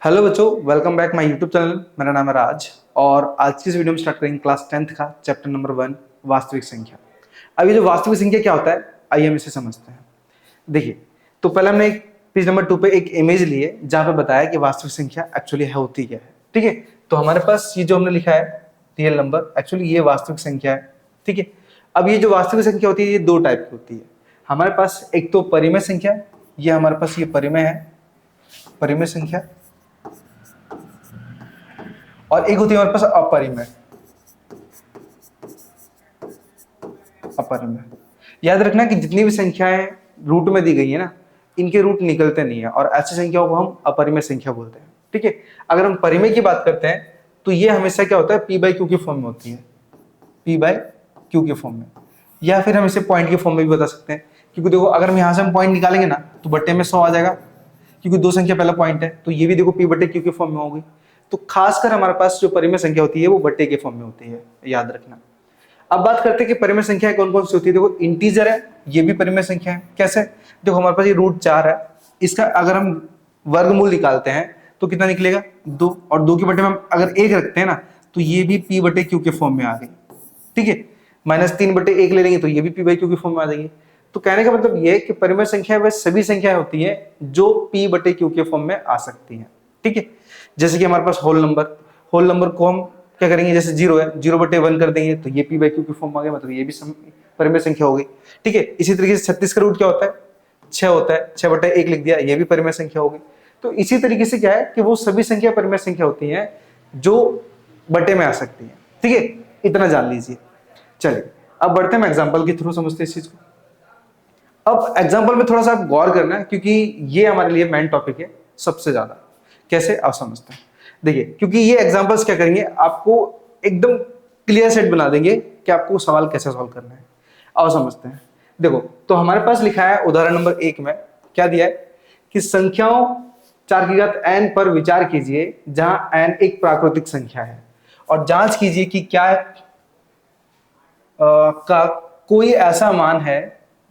Hello बच्चों, welcome back my YouTube channel. मेरा नाम है राज और आज की इस वीडियो में स्टार्ट करेंगे क्लास 10th का चैप्टर नंबर 1 वास्तविक संख्या। अब ये जो वास्तविक संख्या क्या होता है, आइए हम इसे समझते हैं। देखिए, तो पहले हमने पेज नंबर 2 पे एक इमेज ली है जहां पे बताया कि वास्तविक संख्या एक्चुअली होती क्या है। ठीक है, तो हमारे पास ये जो हमने लिखा है रियल नंबर, एक्चुअली ये वास्तविक संख्या है। ठीक है, अब ये जो वास्तविक संख्या होती है ये दो टाइप की होती है हमारे पास। एक तो परिमेय संख्या, ये हमारे पास ये परिमेय है, परिमेय संख्या, और एक होती है हमारे पास अपरिमेय। अपरिमेय, याद रखना कि जितनी भी संख्याएं रूट में दी गई है ना, इनके रूट निकलते नहीं है और ऐसी संख्याओं को हम अपरिमेय संख्या बोलते हैं। ठीक है, अगर हम परिमेय की बात करते हैं तो ये हमेशा क्या होता है, पी बाई क्यू के फॉर्म में होती है, पी बाई क्यू के फॉर्म में, या फिर हम इसे पॉइंट के फॉर्म में भी बता सकते हैं। क्योंकि देखो, अगर हम यहाँ से हम पॉइंट निकालेंगे ना तो बट्टे में 100 आ जाएगा, क्योंकि दो संख्या पहला पॉइंट है, तो ये भी देखो पी बट्टे क्यू के फॉर्म में होगी। तो खासकर हमारे पास जो परिमेय संख्या होती है वो बट्टे के फॉर्म में होती है, याद रखना। अब बात करते हैं कि परिमेय संख्या कौन कौन सी होती है। देखो, इंटीजर है, ये भी परिमेय संख्या है। कैसे? देखो, हमारे पास ये √4 है, इसका अगर हम वर्गमूल निकालते हैं तो कितना निकलेगा, 2, और 2 के बटे में हम अगर 1 रखते हैं ना तो ये भी पी बटे क्यू के फॉर्म में आ गई। ठीक है, -3 बटे 1 ले लेंगे तो ये भी पी बाई क्यू के फॉर्म में आ जाएगी। तो कहने का मतलब ये है कि परिमेय संख्या वह सभी संख्याएं होती है जो पी बटे क्यू के फॉर्म में आ सकती है। ठीक है, जैसे कि हमारे पास होल नंबर, होल नंबर को हम क्या करेंगे, जैसे 0 है, 0/1 कर देंगे तो ये पी बाई क्यू की फॉर्म आ गया, मतलब ये भी परिमेय संख्या हो गई। ठीक है, इसी तरीके से 36 का रूट क्या होता है, 6 होता है, 6/1 लिख दिया, ये भी परिमेय संख्या हो गई। तो इसी तरीके से क्या है कि वो सभी संख्या परिमेय संख्या होती हैं जो बटे में आ सकती है। ठीक है, इतना जान लीजिए। चलिए अब बढ़ते हैं, एग्जाम्पल के थ्रू समझते हैं इस चीज को। अब एग्जाम्पल में थोड़ा सा आप गौर करना है क्योंकि ये हमारे लिए मेन टॉपिक है सबसे ज्यादा। कैसे आप समझते हैं, देखिए, क्योंकि ये एग्जांपल्स क्या करेंगे, आपको एकदम क्लियर सेट बना देंगे कि आपको सवाल कैसे सॉल्व करना है। आओ समझते हैं। देखो, तो हमारे पास लिखा है उदाहरण नंबर 1 में क्या दिया है कि संख्याओं 4 की घात n पर विचार कीजिए जहां n एक प्राकृतिक संख्या है, और जांच कीजिए कि क्या का कोई ऐसा मान है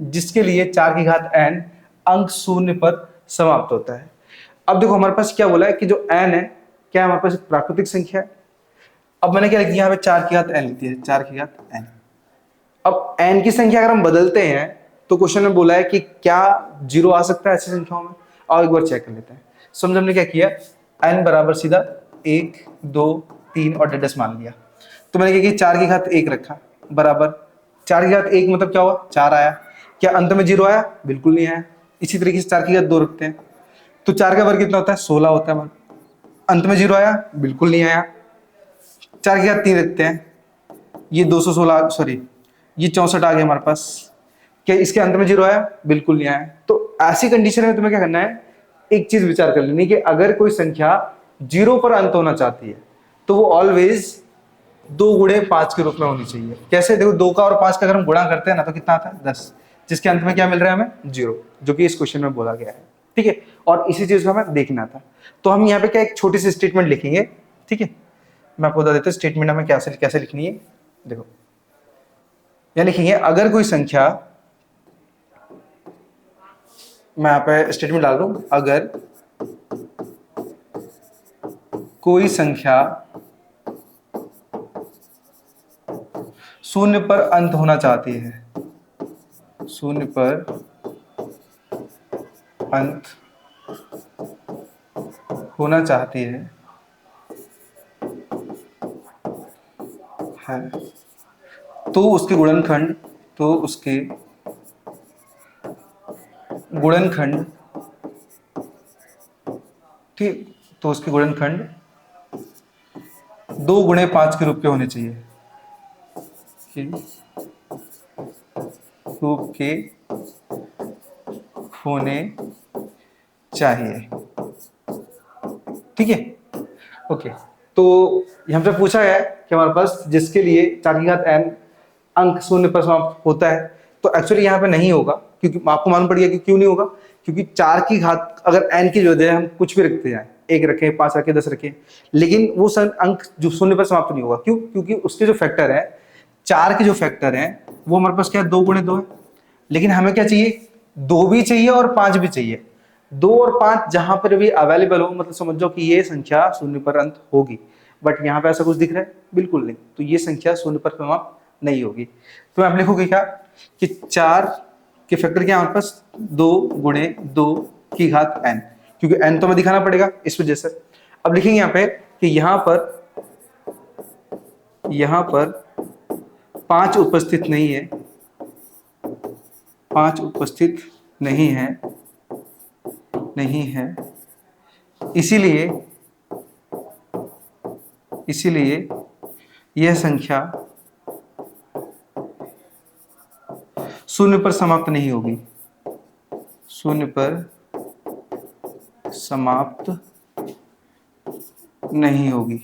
जिसके लिए 4 की घात n अंक 0 पर समाप्त होता है। अब देखो, हमारे पास क्या बोला है कि जो n है, क्या हमारे पास एक प्राकृतिक संख्या है। अब मैंने क्या लिख दिया, यहाँ पे 4 की घात n लिख दिया, 4 की घात n। अब n की संख्या अगर हम बदलते हैं तो क्वेश्चन में बोला है कि क्या 0 आ सकता है ऐसी संख्याओं में। और एक बार चेक कर लेते हैं। समझ, हमने क्या किया, n बराबर सीधा 1 2 3 और डैश मान लिया। तो मैंने क्या किया, 4 की घात 1 रखा, बराबर 4 की घात 1 मतलब क्या हुआ, 4 आया। क्या अंत में 0 आया? बिल्कुल नहीं आया। इसी तरीके से 4 की घात 2 रखते हैं तो 4 का वर्ग कितना होता है, 16 होता है। अंत में 0 आया? बिल्कुल नहीं आया। 4 की घात 3 रखते हैं, ये 216, सॉरी ये 64 आ गया हमारे पास। क्या इसके अंत में 0 आया? बिल्कुल नहीं आया। तो ऐसी कंडीशन में तुम्हें क्या करना है, एक चीज विचार कर लेनी कि अगर कोई संख्या 0 पर अंत होना चाहती है तो वो ऑलवेज 2 गुणे 5 के रूप में होनी चाहिए। कैसे? देखो, 2 का और 5 का अगर हम गुणा करते हैं ना तो कितना आता है, 10, जिसके अंत में क्या मिल रहा है हमें, 0, जो कि इस क्वेश्चन में बोला गया है। ठीक है, और इसी चीज को हमें देखना था। तो हम यहाँ पे क्या एक छोटी सी स्टेटमेंट लिखेंगे। ठीक है, मैं आपको बता देता हूँ स्टेटमेंट हमें कैसे कैसे लिखनी है। देखो, यह लिखेंगे, अगर कोई संख्या, मैं यहाँ पे स्टेटमेंट डाल दूं, अगर कोई संख्या 0 पर अंत होना चाहती है, 0 पर अंत होना चाहती है तो उसके गुणनखंड, ठीक, तो उसके गुणनखंड 2 गुणे 5 के रूप के होने चाहिए, रूप के होने चाहिए। ठीक है, ओके। तो हमसे पूछा है कि हमारे पास जिसके लिए 4 की घात n अंक 0 पर समाप्त होता है, तो एक्चुअली यहाँ पे नहीं होगा, क्योंकि आपको मालूम पड़ गया कि क्यों नहीं होगा, क्योंकि 4 की घात अगर n की जगह हम कुछ भी रखते जाए, 1 रखें, 5 रखें, 10 रखें, लेकिन वो अंक जो 0 पर समाप्त नहीं होगा। क्यों? क्योंकि उसके जो फैक्टर है, 4 के जो फैक्टर है वो हमारे पास क्या है, 2 गुणे 2 है। लेकिन हमें क्या चाहिए, 2 भी चाहिए और 5 भी चाहिए। 2 और 5 जहां पर भी अवेलेबल हो, मतलब समझ जाओ कि ये संख्या शून्य पर अंत होगी। बट यहाँ पे ऐसा कुछ दिख रहा है? बिल्कुल नहीं। तो ये संख्या शून्य पर समाप्त नहीं होगी। तो आप लिखोगे क्या कि 4 के फैक्टर क्या है हमारे पास? 2 गुणे 2 की घात n, क्योंकि n तो हमें दिखाना पड़ेगा इस वजह से। अब लिखेंगे यहाँ पे कि यहां पर 5 उपस्थित नहीं है, 5 उपस्थित नहीं है, इसीलिए यह संख्या शून्य पर समाप्त नहीं होगी, शून्य पर समाप्त नहीं होगी।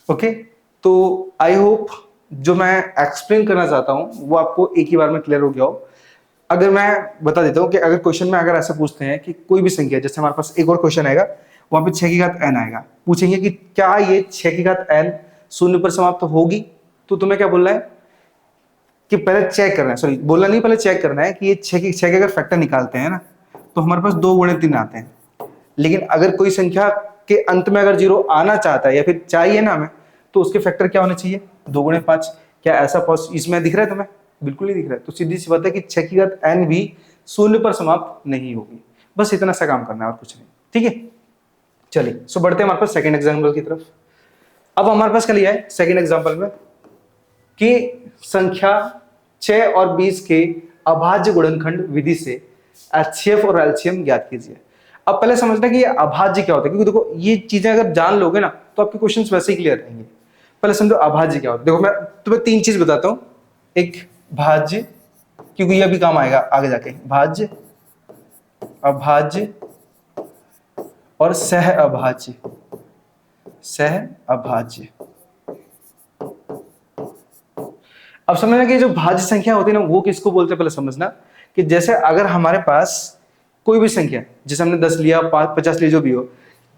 ओके, तो आई होप जो मैं एक्सप्लेन करना चाहता हूं वो आपको एक ही बार में क्लियर हो गया हो। अगर मैं बता देता हूं कि अगर क्वेश्चन में अगर ऐसा पूछते हैं कि कोई भी संख्या, जैसे हमारे पास एक और क्वेश्चन आएगा, वहां पे 6 की घात n आएगा, पूछेंगे कि क्या ये 6 की घात n शून्य पर समाप्त होगी, तो तुम्हें क्या बोलना है कि पहले चेक करना है, सॉरी बोलना नहीं, पहले चेक करना है कि ये 6 के अगर फैक्टर निकालते हैं ना तो हमारे पास 2 गुणे 3 आते हैं। लेकिन अगर कोई संख्या के अंत में अगर 0 आना चाहता है या फिर चाहिए ना हमें, तो उसके फैक्टर क्या होने चाहिए? 2 गुणे 5। क्या ऐसा इसमें दिख रहा है तुम्हें? बिल्कुल नहीं दिख रहा है। तो सीधी सी बात है कि 6 की घात n भी शून्य पर समाप्त नहीं होगी। बस इतना सा काम करना है और कुछ नहीं, ठीक है। चलिए सो बढ़ते हैं हमारे पास सेकंड एग्जांपल की तरफ। अब हमारे पास क्या लिया है सेकंड एग्जांपल में कि संख्या 6 और 20 के अभाज्य गुणनखंड विधि से HCF और LCM ज्ञात कीजिए। अब पहले समझना कि ये अभाज्य क्या होता है, क्योंकि देखो ये चीजें अगर जान लोगे ना तो आपके क्वेश्चंस वैसे ही क्लियर रहेंगे। पहले समझो अभाज्य क्या होता है। देखो मैं तुम्हें 3 चीज बताता हूं, एक भाज्य, क्योंकि ये भी काम आएगा आगे जाके, भाज्य, अभाज्य और सह अभाज्य। सह अभाज्य। अब समझना कि जो भाज्य संख्या होती है ना वो किसको बोलते हैं, पहले समझना कि जैसे अगर हमारे पास कोई भी संख्या, जैसे हमने 10 लिया, 5, 50 लिया, जो भी हो,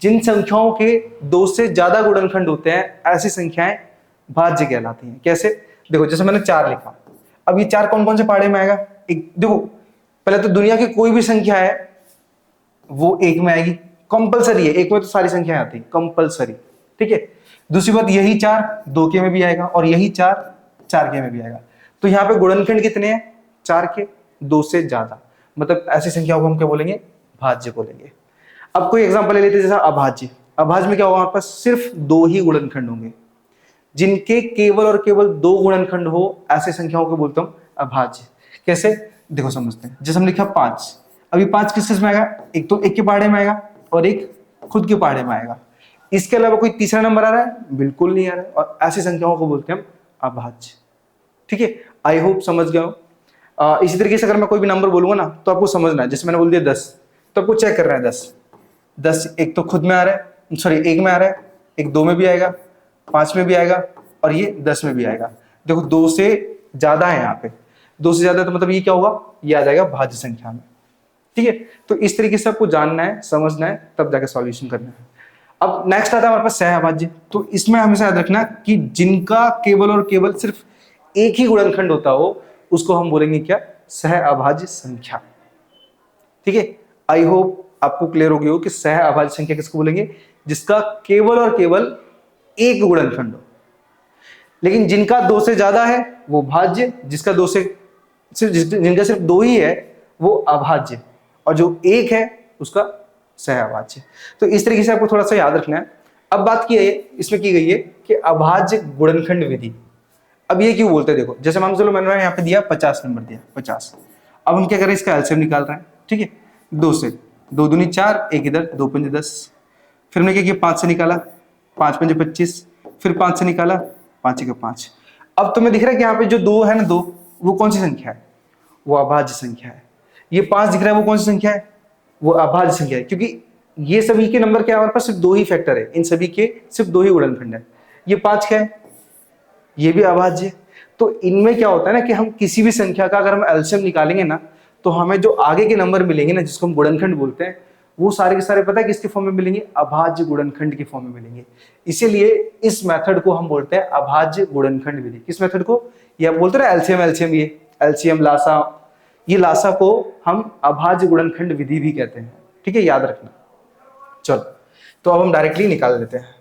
जिन संख्याओं के 2 से ज्यादा गुणनखंड होते हैं ऐसी संख्याएं भाज्य कहलाती हैं। कैसे? देखो जैसे मैंने 4 लिखा, अब ये 4 कौन कौन से पाड़े में आएगा? एक देखो, पहले तो दुनिया की कोई भी संख्या है वो 1 में आएगी, कंपलसरी है, 1 में तो सारी संख्याएं आती है कंपलसरी, ठीक है। दूसरी बात, यही 4 2 के में भी आएगा और यही 4 4 के में भी आएगा। तो यहाँ पे गुणनखंड कितने हैं? 4 के, 2 से ज्यादा, मतलब ऐसी संख्याओं को हम क्या बोलेंगे? भाज्य बोलेंगे। अब कोई एग्जांपल ले लेते हैं, जैसा अभाज्य। अभाज्य में क्या होगा? हमारे पास सिर्फ 2 ही गुणनखंड होंगे, जिनके केवल और केवल 2 गुणनखंड हो ऐसे संख्याओं को बोलता हूं अभाज्य। कैसे? देखो समझते हैं। जैसे हम लिखा 5, अभी 5 किस में आएगा? एक तो 1 के पहाड़े में आएगा और एक खुद के पहाड़े में आएगा। इसके अलावा कोई तीसरा नंबर आ रहा है? बिल्कुल नहीं आ रहा है, और ऐसी संख्याओं को बोलते हैं हम अभाज्य, ठीक है। आई होप समझ गए हो। इसी तरीके से अगर मैं कोई भी नंबर बोलूंगा ना तो आपको समझना है, जैसे मैंने बोल दिया 10, तो आपको चेक कर रहा है 10 एक तो खुद में आ रहा है, सॉरी 1 में आ रहा है, एक 2 में भी आएगा, 5 में भी आएगा और ये 10 में भी आएगा। देखो 2 से ज्यादा है, यहाँ पे 2 से ज्यादा, तो मतलब ये क्या होगा? ये आ जाएगा भाज्य संख्या में, ठीक है। तो इस तरीके से आपको जानना है, समझना है, तब जाके सॉल्यूशन करना है। अब नेक्स्ट आता है हमारे पास सह अभाज्य। तो इसमें हमेशा याद रखना कि जिनका केवल और केवल सिर्फ एक ही गुणनखंड होता हो उसको हम बोलेंगे क्या? सह अभाज्य संख्या, ठीक है। आई होप आपको क्लियर हो गया हो कि सह अभाज्य संख्या किसको बोलेंगे? जिसका केवल और केवल एक गुणनखंड हो। लेकिन जिनका 2 से ज्यादा है वो भाज्य, जिनका सिर्फ 2 ही है वो अभाज्य, और जो 1 है उसका सह अभाज्य। तो इस तरीके से आपको थोड़ा सा याद रखना है। अब बात की है इसमें की गई है कि अभाज्य गुणनखंड विधि। अब ये क्यों बोलते हैं? देखो जैसे मान चलो मैंने यहाँ पे दिया 50 नंबर दिया 50, अब हम क्या करें? इसका एलसीएम निकाल रहे हैं, ठीक है। 2 से 2 दूनी 4, एक इधर, 2 पंजे 10, फिर हमने क्या किया? 5 से निकाला, 5 पंजे 25, फिर 5 से निकाला, 5 एक 5। अब तुम्हें दिख रहा है कि यहाँ पे जो 2 है ना, 2 वो कौन सी संख्या है? वो अभाज्य संख्या है। ये 5 दिख रहा है, वो कौन सी संख्या है? वो अभाज्य संख्या है, क्योंकि ये सभी के नंबर क्या हमारे पास? सिर्फ 2 ही फैक्टर है, इन सभी के सिर्फ 2 ही गुणनखंड है। ये 5 क्या है? ये भी अभाज्य। तो इनमें क्या होता है ना कि हम किसी भी संख्या का अगर हम एलसीएम निकालेंगे ना तो हमें जो आगे के नंबर मिलेंगे ना, जिसको हम गुणनखंड बोलते हैं, वो सारे के सारे पता है किसके फॉर्म में मिलेंगे, अभाज्य गुणनखंड के फॉर्म में मिलेंगे। इसीलिए इस मेथड को हम बोलते हैं अभाज्य गुणनखंड विधि। किस मेथड को, ये आप बोलते हैं एलसीएम एलसीएम, ये एलसीएम लासा, ये लासा को हम अभाज्य गुणनखंड विधि भी कहते हैं, ठीक है, याद रखना। चलो तो अब हम डायरेक्टली निकाल देते हैं।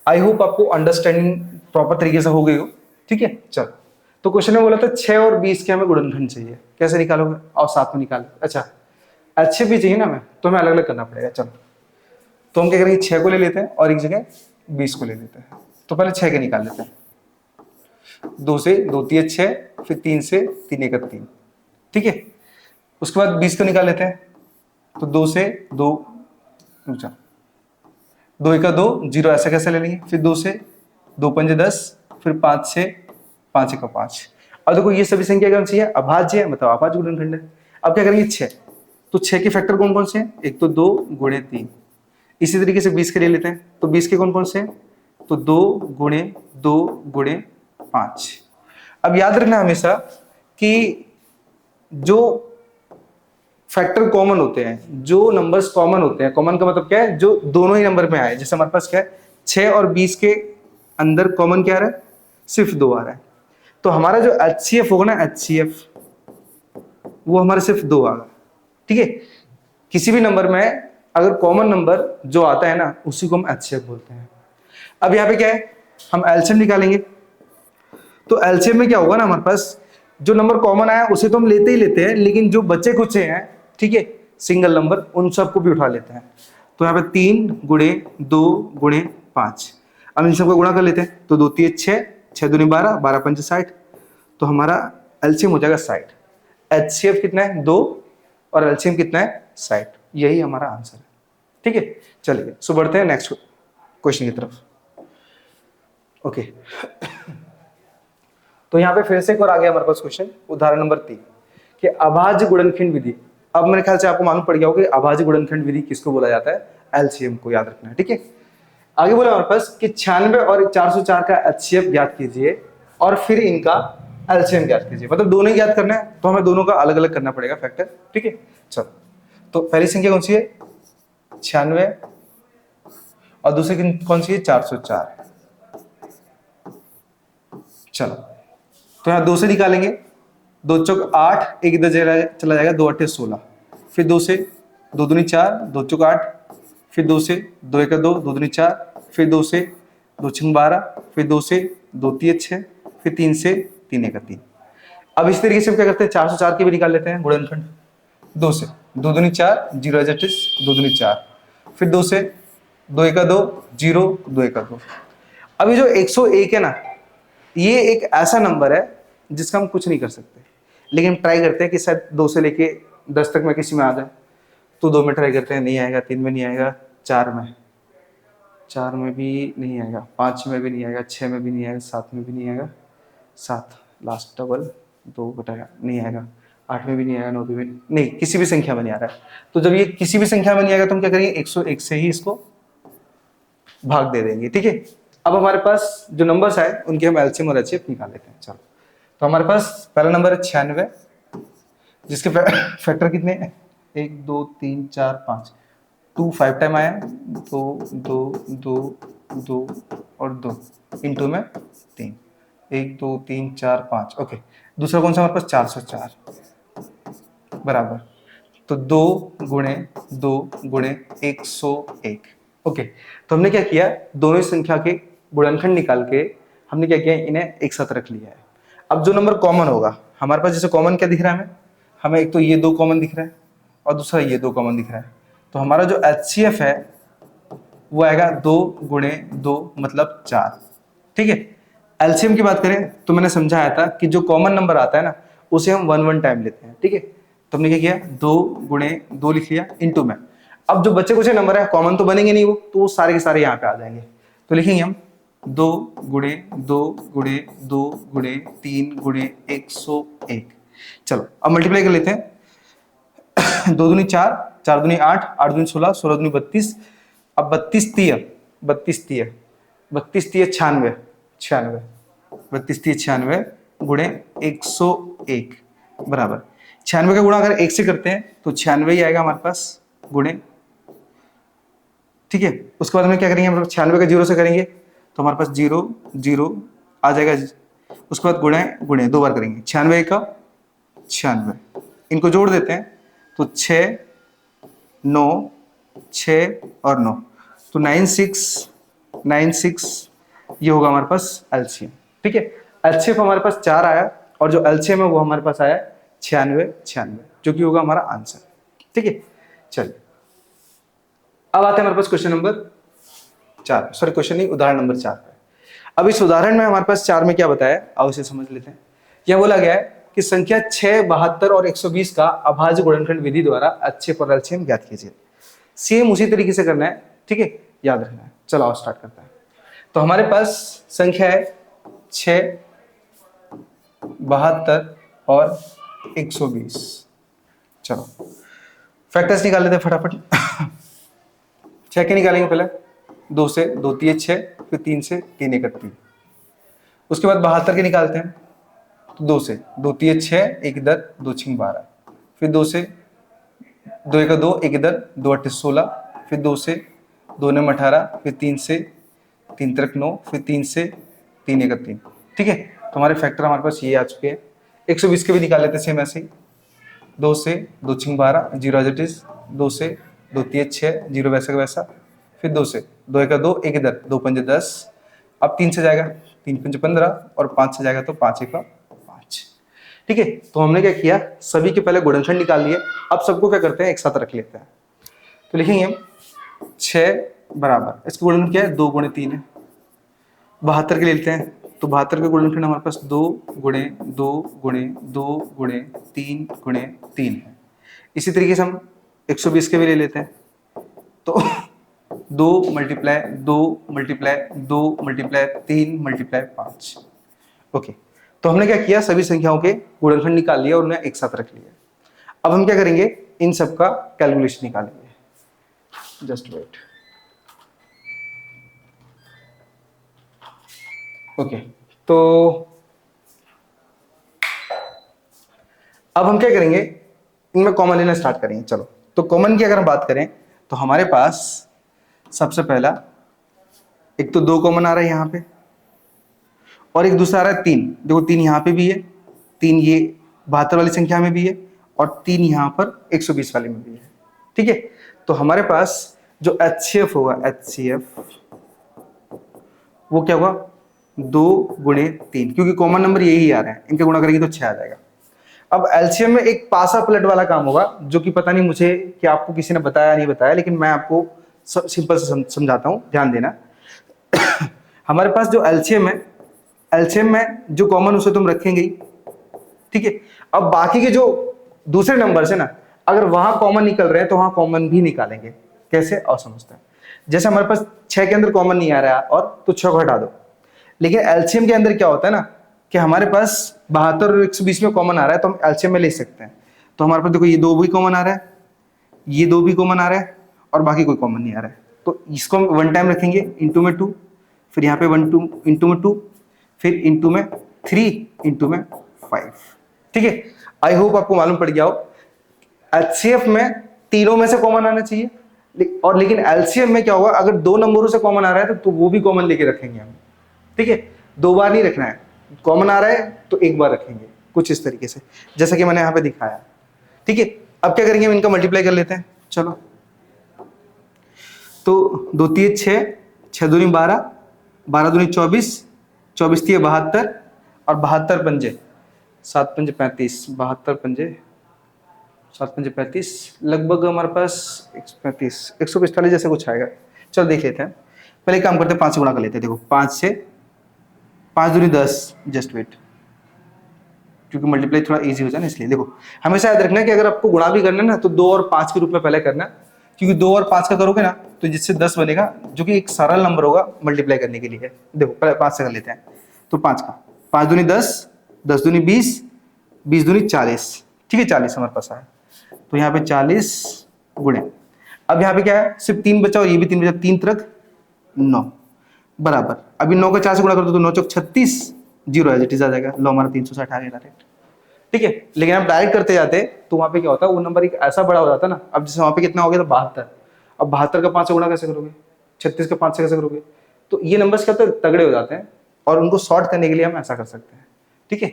आई होप आपको अंडरस्टैंडिंग प्रॉपर तरीके से हो गई हो, ठीक है। चलो तो क्वेश्चन में बोला था 6 और 20 के हमें गुणनखंड चाहिए, कैसे निकालोगे, और साथ में निकालो। अच्छा अच्छे भी चाहिए ना हमें, तो हमें अलग अलग करना पड़ेगा। चलो तो हम क्या करेंगे, 6 को ले लेते हैं और एक जगह 20 को ले लेते हैं। तो पहले 6 के निकाल लेते हैं, 2 से 2 3 6, फिर 3 से 3 1 3, ठीक है। उसके बाद 20 को निकाल लेते हैं, तो 2 से 2 2 1 2 0, ऐसा कैसे ले लेंगे, फिर 2 से 2 5 10, फिर 5 से 5 1 5। अब देखो ये सभी संख्या कौन सी है, अभाज्य है, मतलब अभाज्य गुणनखंड है। अब क्या करेंगे 6, तो 6 के फैक्टर कौन कौन से हैं, एक तो 2 गुणे 3। इसी तरीके से 20 के ले लेते हैं, तो 20 के कौन कौन से हैं, तो 2 गुणे 2 गुणे 5। अब याद रखना हमेशा कि जो फैक्टर कॉमन होते हैं, जो नंबर्स कॉमन होते हैं, कॉमन का मतलब क्या है, जो दोनों ही नंबर में आए। जैसे हमारे पास क्या है, 6 और 20 के अंदर कॉमन क्या आ रहा है, सिर्फ 2 आ रहा है। तो हमारा जो HCF होगा ना, HCF वो हमारा सिर्फ 2 आ गया, ठीक है। किसी भी नंबर में अगर कॉमन नंबर जो आता है ना, उसी को हम HCF बोलते हैं। अब यहाँ पे क्या है, हम एलसीएम निकालेंगे। तो एलसीएम में क्या होगा ना, हमारे पास जो नंबर कॉमन आया उसे तो हम लेते ही लेते हैं, लेकिन जो बच्चे कुछ हैं, ठीक है, सिंगल नंबर, उन सबको भी उठा लेते हैं। तो यहाँ पे 3 गुणे 2 गुणे 5, अब इन सबको गुणा कर लेते हैं। तो 2 3 6, 6 दूनी 12, 12 5 60, तो हमारा एलसीएम हो जाएगा 60। HCF कितना है, 2, और एलसीएम कितना है, 60। यही हमारा आंसर है, ठीक है। चलिए सो बढ़ते हैं नेक्स्ट क्वेश्चन की तरफ। ओके तो यहाँ पे फिर से एक और आ गया हमारे पास क्वेश्चन, उदाहरण नंबर 3 कि अभाज्य गुणनखंड विधि। अब मेरे ख्याल से आपको मालूम पड़ गया होगा कि अभाज्य गुणनखंड विधि किसको बोला जाता है, एलसीएम को याद रखना है, ठीक है। आगे बोला हमारे पास कि 96 और 404 का HCF ज्ञात कीजिए और फिर इनका एलसीएम ज्ञात कीजिए, मतलब दोनों ही ज्ञात करना है, तो हमें दोनों का अलग अलग करना पड़ेगा फैक्टर, ठीक है। चलो तो पहली संख्या कौन सी है, 96, और दूसरी कौन सी है, 404। चलो तो यहाँ 2 से निकालेंगे, 2 चौक 8, एक इधर चला जाएगा, 2 8 16, फिर 2 से 2 दूनी 4, 2 चौक 8, फिर 2 से 2 1 2, 2 दूनी 4, फिर 2 से 2 6 12, फिर 2 से 2 3 6, फिर 3 से 3 1 3। अब इस तरीके से हम क्या करते हैं, 404 के भी निकाल लेते हैं गुणनखंड। 2 से 2 दूनी 4, 0 एडजस्ट 2 दूनी 4, फिर 2 से 2 1 2 0, 2 1 2। अब ये जो 101 है ना, ये एक ऐसा नंबर है जिसका हम कुछ नहीं कर सकते, लेकिन ट्राई करते हैं कि शायद 2 से लेके 10 तक में किसी में आ जाए। तो 2 में ट्राई करते हैं, नहीं आएगा, 3 में नहीं आएगा, 4 में भी नहीं आएगा, 5 में भी नहीं आएगा, 6 में भी नहीं आएगा, 7 में भी नहीं आएगा, 7 लास्ट डबल 2 घटाया नहीं आएगा, 8 में भी नहीं आएगा, 9 में भी नहीं, किसी भी संख्या में नहीं आ रहा है। तो जब ये किसी भी संख्या में नहीं आएगा तो हम क्या करेंगे, 101 से ही इसको भाग दे देंगे, ठीक है। अब हमारे पास जो नंबर्स आए उनके हम एलसीएम और एचसीएफ निकाल लेते हैं। चलो तो हमारे पास पहला नंबर है 96, जिसके फैक्टर कितने हैं, 1 2 3 4 5, 2 5 टाइम आया, 2 2 2 2 और 2 इंटू में 3, 1 2 3 4 5। ओके, दूसरा कौन सा हमारे पास, 404 बराबर, तो 2 गुणे 2 गुणे 101। ओके, तो हमने क्या किया, दोनों संख्या के गुणनखंड निकाल के हमने क्या किया, इन्हें एक साथ रख लिया है। अब जो नंबर कॉमन होगा हमारे पास, जैसे कॉमन क्या दिख रहा है हमें एक तो ये 2 कॉमन दिख रहा है और दूसरा ये 2 कॉमन दिख रहा है। तो हमारा जो HCF है वो आएगा 2 गुणे 2 मतलब 4, ठीक है। एलसीएम की बात करें तो मैंने समझाया था कि जो कॉमन नंबर आता है ना उसे हम 1 1 टाइम लेते हैं, ठीक है। तो हमने क्या किया, 2 गुणे 2 लिख लिया इंटू में। अब जो बच्चे कुछ नंबर है कॉमन तो बनेंगे नहीं, तो वो सारे के सारे यहाँ पे आ जाएंगे। तो लिखेंगे हम 2 गुणे 2 गुणे 2 गुणे 3 गुणे 101। चलो अब मल्टीप्लाई कर लेते हैं। 2 दूनी 4, 4 दूनी 8, 8 दूनी 16, 16 दूनी 32। अब 32 तीय 32 तीय 32 तीय 96 96 32 तीय 96 गुणे 101 बराबर, 96 का गुणा अगर 1 से करते हैं तो 96 ही आएगा हमारे पास गुणे, ठीक है। उसके बाद में क्या करेंगे, हम लोग 96 का 0 से करेंगे तो हमारे पास 0 0 आ जाएगा। उसके बाद गुणे गुणे 2 बार करेंगे, 96 का 96, इनको जोड़ देते हैं तो 6 9 6 और 9, तो 96 96, ये होगा हमारे पास एलसीएम, ठीक है। एलसीएम हमारे पास 4 आया और जो एलसीएम है वो हमारे पास आया 96 96, जो कि होगा हमारा आंसर, ठीक है। चलिए अब आते हैं हमारे पास क्वेश्चन नंबर 4, सॉरी क्वेश्चन नहीं, उदाहरण नंबर 4 पे। अब इस उदाहरण में हमारे पास 4 में क्या बताया, आओ इसे समझ लेते हैं। यह बोला गया है कि संख्या 6, 72 और 120 का अभाज्य गुणनखंड विधि द्वारा एचसीएफ और एलसीएम ज्ञात कीजिए। सेम उसी तरीके से करना है, ठीक है, याद रखना है। चलो आओ स्टार्ट करते हैं। तो हमारे पास संख्या है 6, 72 और 120। चलो फैक्टर्स निकाल लेते हैं फटाफट। 6 के निकालेंगे पहले, 2 से 2 3 6, फिर 3 से 3 1 3। उसके बाद 72 के निकालते हैं, तो 2 से 2 3 6, 1 इधर 2 6 12, फिर 2 से 2 1 2, 1 इधर 2 8 16, फिर 2 से 2 9 18, फिर 3 से 3 3 9, फिर 3 से 3 1 3, ठीक है। तो हमारे फैक्टर हमारे पास ये आ चुके हैं। 120 के भी निकाल लेते हैं सेम ऐसे ही, 2 से 2 6 12, 0 एज इट इज, 2 से 2 3 6, 0 वैसा का वैसा, फिर 2 से 2 1 2, 1 इधर 2 5 10, अब 3 से जाएगा 3 5 15 और 5 से जाएगा तो 5 1 5, ठीक है। तो हमने क्या किया, सभी के पहले गुणनखंड निकाल लिए। अब सबको क्या करते हैं, एक साथ रख लेते हैं। तो लिखेंगे 6 बराबर, इसका गुणनखंड क्या है, 2 गुणे 3 है। 72 के लेते हैं, तो 72 के गुणनखंड हमारे पास 2 गुणे 2 गुणे 2 गुणे 3 गुणे 3 है। इसी तरीके से हम 120 के भी ले लेते हैं, तो 2 multiply 2 multiply 2 multiply 3 multiply 5, okay. तो हमने क्या किया, सभी संख्याओं के गुणनखंड निकाल लिया और उन्हें एक साथ रख लिया। अब हम क्या करेंगे, इन सब का कैलकुलेशन निकालेंगे। Just wait, okay. तो अब हम क्या करेंगे, इनमें कॉमन लेना स्टार्ट करेंगे। चलो, तो कॉमन की अगर हम बात करें तो हमारे पास सबसे पहला एक तो 2 कॉमन आ रहा है यहाँ पे, और एक दूसरा आ रहा है 3। देखो 3 यहाँ पे भी है, 3 ये 72 वाली संख्या में भी है, और 3 यहाँ पर 120 वाले में भी है, ठीक है। तो हमारे पास जो एचसीएफ होगा, एचसीएफ वो क्या होगा, 2 गुणे 3, क्योंकि कॉमन नंबर यही आ रहे हैं, इनका गुणा करेंगे तो 6 आ जाएगा। अब एलसीएम में एक पासा पलट वाला काम होगा, जो कि पता नहीं मुझे कि आपको किसी ने बताया नहीं बताया, लेकिन मैं आपको सिंपल से समझाता हूं, ध्यान देना। हमारे पास जो एलसीएम है, एलसीएम में जो कॉमन उसे तुम रखेंगे, ठीक है। अब बाकी के जो दूसरे नंबर है ना, अगर वहां कॉमन निकल रहे हैं तो वहां कॉमन भी निकालेंगे। कैसे, और समझते हैं। जैसे हमारे पास 6 के अंदर कॉमन नहीं आ रहा है और तो 6 को हटा दो, लेकिन एलसीएम के अंदर क्या होता है ना कि हमारे पास 72 और 120 में कॉमन आ रहा है, तो हम एलसीएम में ले सकते हैं। तो हमारे पास देखो ये 2 भी कॉमन आ रहा है, ये 2 भी कॉमन आ रहा है, और बाकी कोई कॉमन नहीं आ रहा है। तो इसको हम 1 टाइम रखेंगे, इंटू में 2, फिर यहाँ पे 1 2 इंटू में 2, फिर इंटू में 3, इंटू में 5, ठीक है। आई होप आपको मालूम पड़ गया हो। एचसीएफ में तीनों में से कॉमन आना चाहिए, और लेकिन एलसीएम में क्या होगा, अगर 2 नंबरों से कॉमन आ रहा है तो वो भी कॉमन लेके रखेंगे हम, ठीक है। 2 बार नहीं रखना है, कॉमन आ रहा है तो 1 बार रखेंगे, कुछ इस तरीके से, जैसा कि मैंने यहाँ पे दिखाया, ठीक है। अब क्या करेंगे, हम इनका मल्टीप्लाई कर लेते हैं। चलो, तो 2 3 6, 6 दूनी 12, 12 दूनी 24, 24 3 72, और 72 पंजे 7 पंजे 35, 72 पंजे 7 पंजे 35, लगभग हमारे पास 135 145 जैसे कुछ आएगा। चलो देख लेते हैं। पहले काम करते हैं, 5 से गुणा कर लेते हैं। देखो 5 से 5 दूनी 10, जस्ट वेट, क्योंकि मल्टीप्लाई थोड़ा इजी हो जाए ना, इसलिए। देखो हमेशा याद रखना है कि अगर आपको गुणा भी करना है ना, तो 2 और 5 के रूप में पहले करना, क्योंकि 2 और 5 का करोगे ना तो जिससे 10 बनेगा, जो कि एक सरल नंबर होगा मल्टीप्लाई करने के लिए। देखो पहले 5 से कर लेते हैं। तो 5 का 5 दूनी 10, 10 दूनी 20, 20 दूनी 40, ठीक है, 40 हमारे पास आया। तो यहाँ पे 40 गुणे, अब यहाँ पे क्या है, सिर्फ 3 बचा और ये भी 3 बचा, 3 3 9 बराबर। अभी 9 का 4 से गुणा कर दो तो 9 चौक 36, 0 एज इट इज आ जाएगा। लो हमारा 360 आ गया डायरेक्ट, ठीक है। लेकिन आप डायरेक्ट करते जाते तो वहां पे क्या होता है, वो नंबर एक ऐसा बड़ा हो जाता ना। अब जैसे वहां पे कितना हो गया था 72, अब 72 का 5 से गुणा कैसे करोगे, 36 का 5 से कैसे करोगे, तो ये नंबर्स क्या होते हैं, तगड़े हो जाते हैं, और उनको सॉर्ट करने के लिए हम ऐसा कर सकते हैं। ठीक है,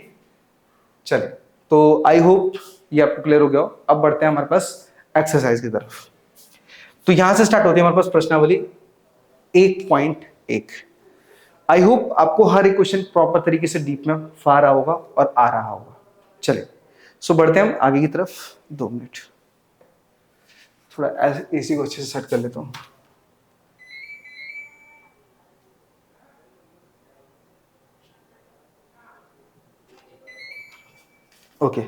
चले, तो आई होप ये आपको क्लियर हो गया हो। अब बढ़ते हैं हमारे पास एक्सरसाइज की तरफ। तो यहां से स्टार्ट होती है हमारे पास प्रश्नावली 1.1। आई होप आपको हर एक क्वेश्चन प्रॉपर तरीके से डीप में आ रहा होगा और आ रहा होगा। चलिए, सो बढ़ते हैं हम आगे की तरफ। 2 मिनट, थोड़ा एसी को अच्छे से सेट कर लेता हूं। ओके,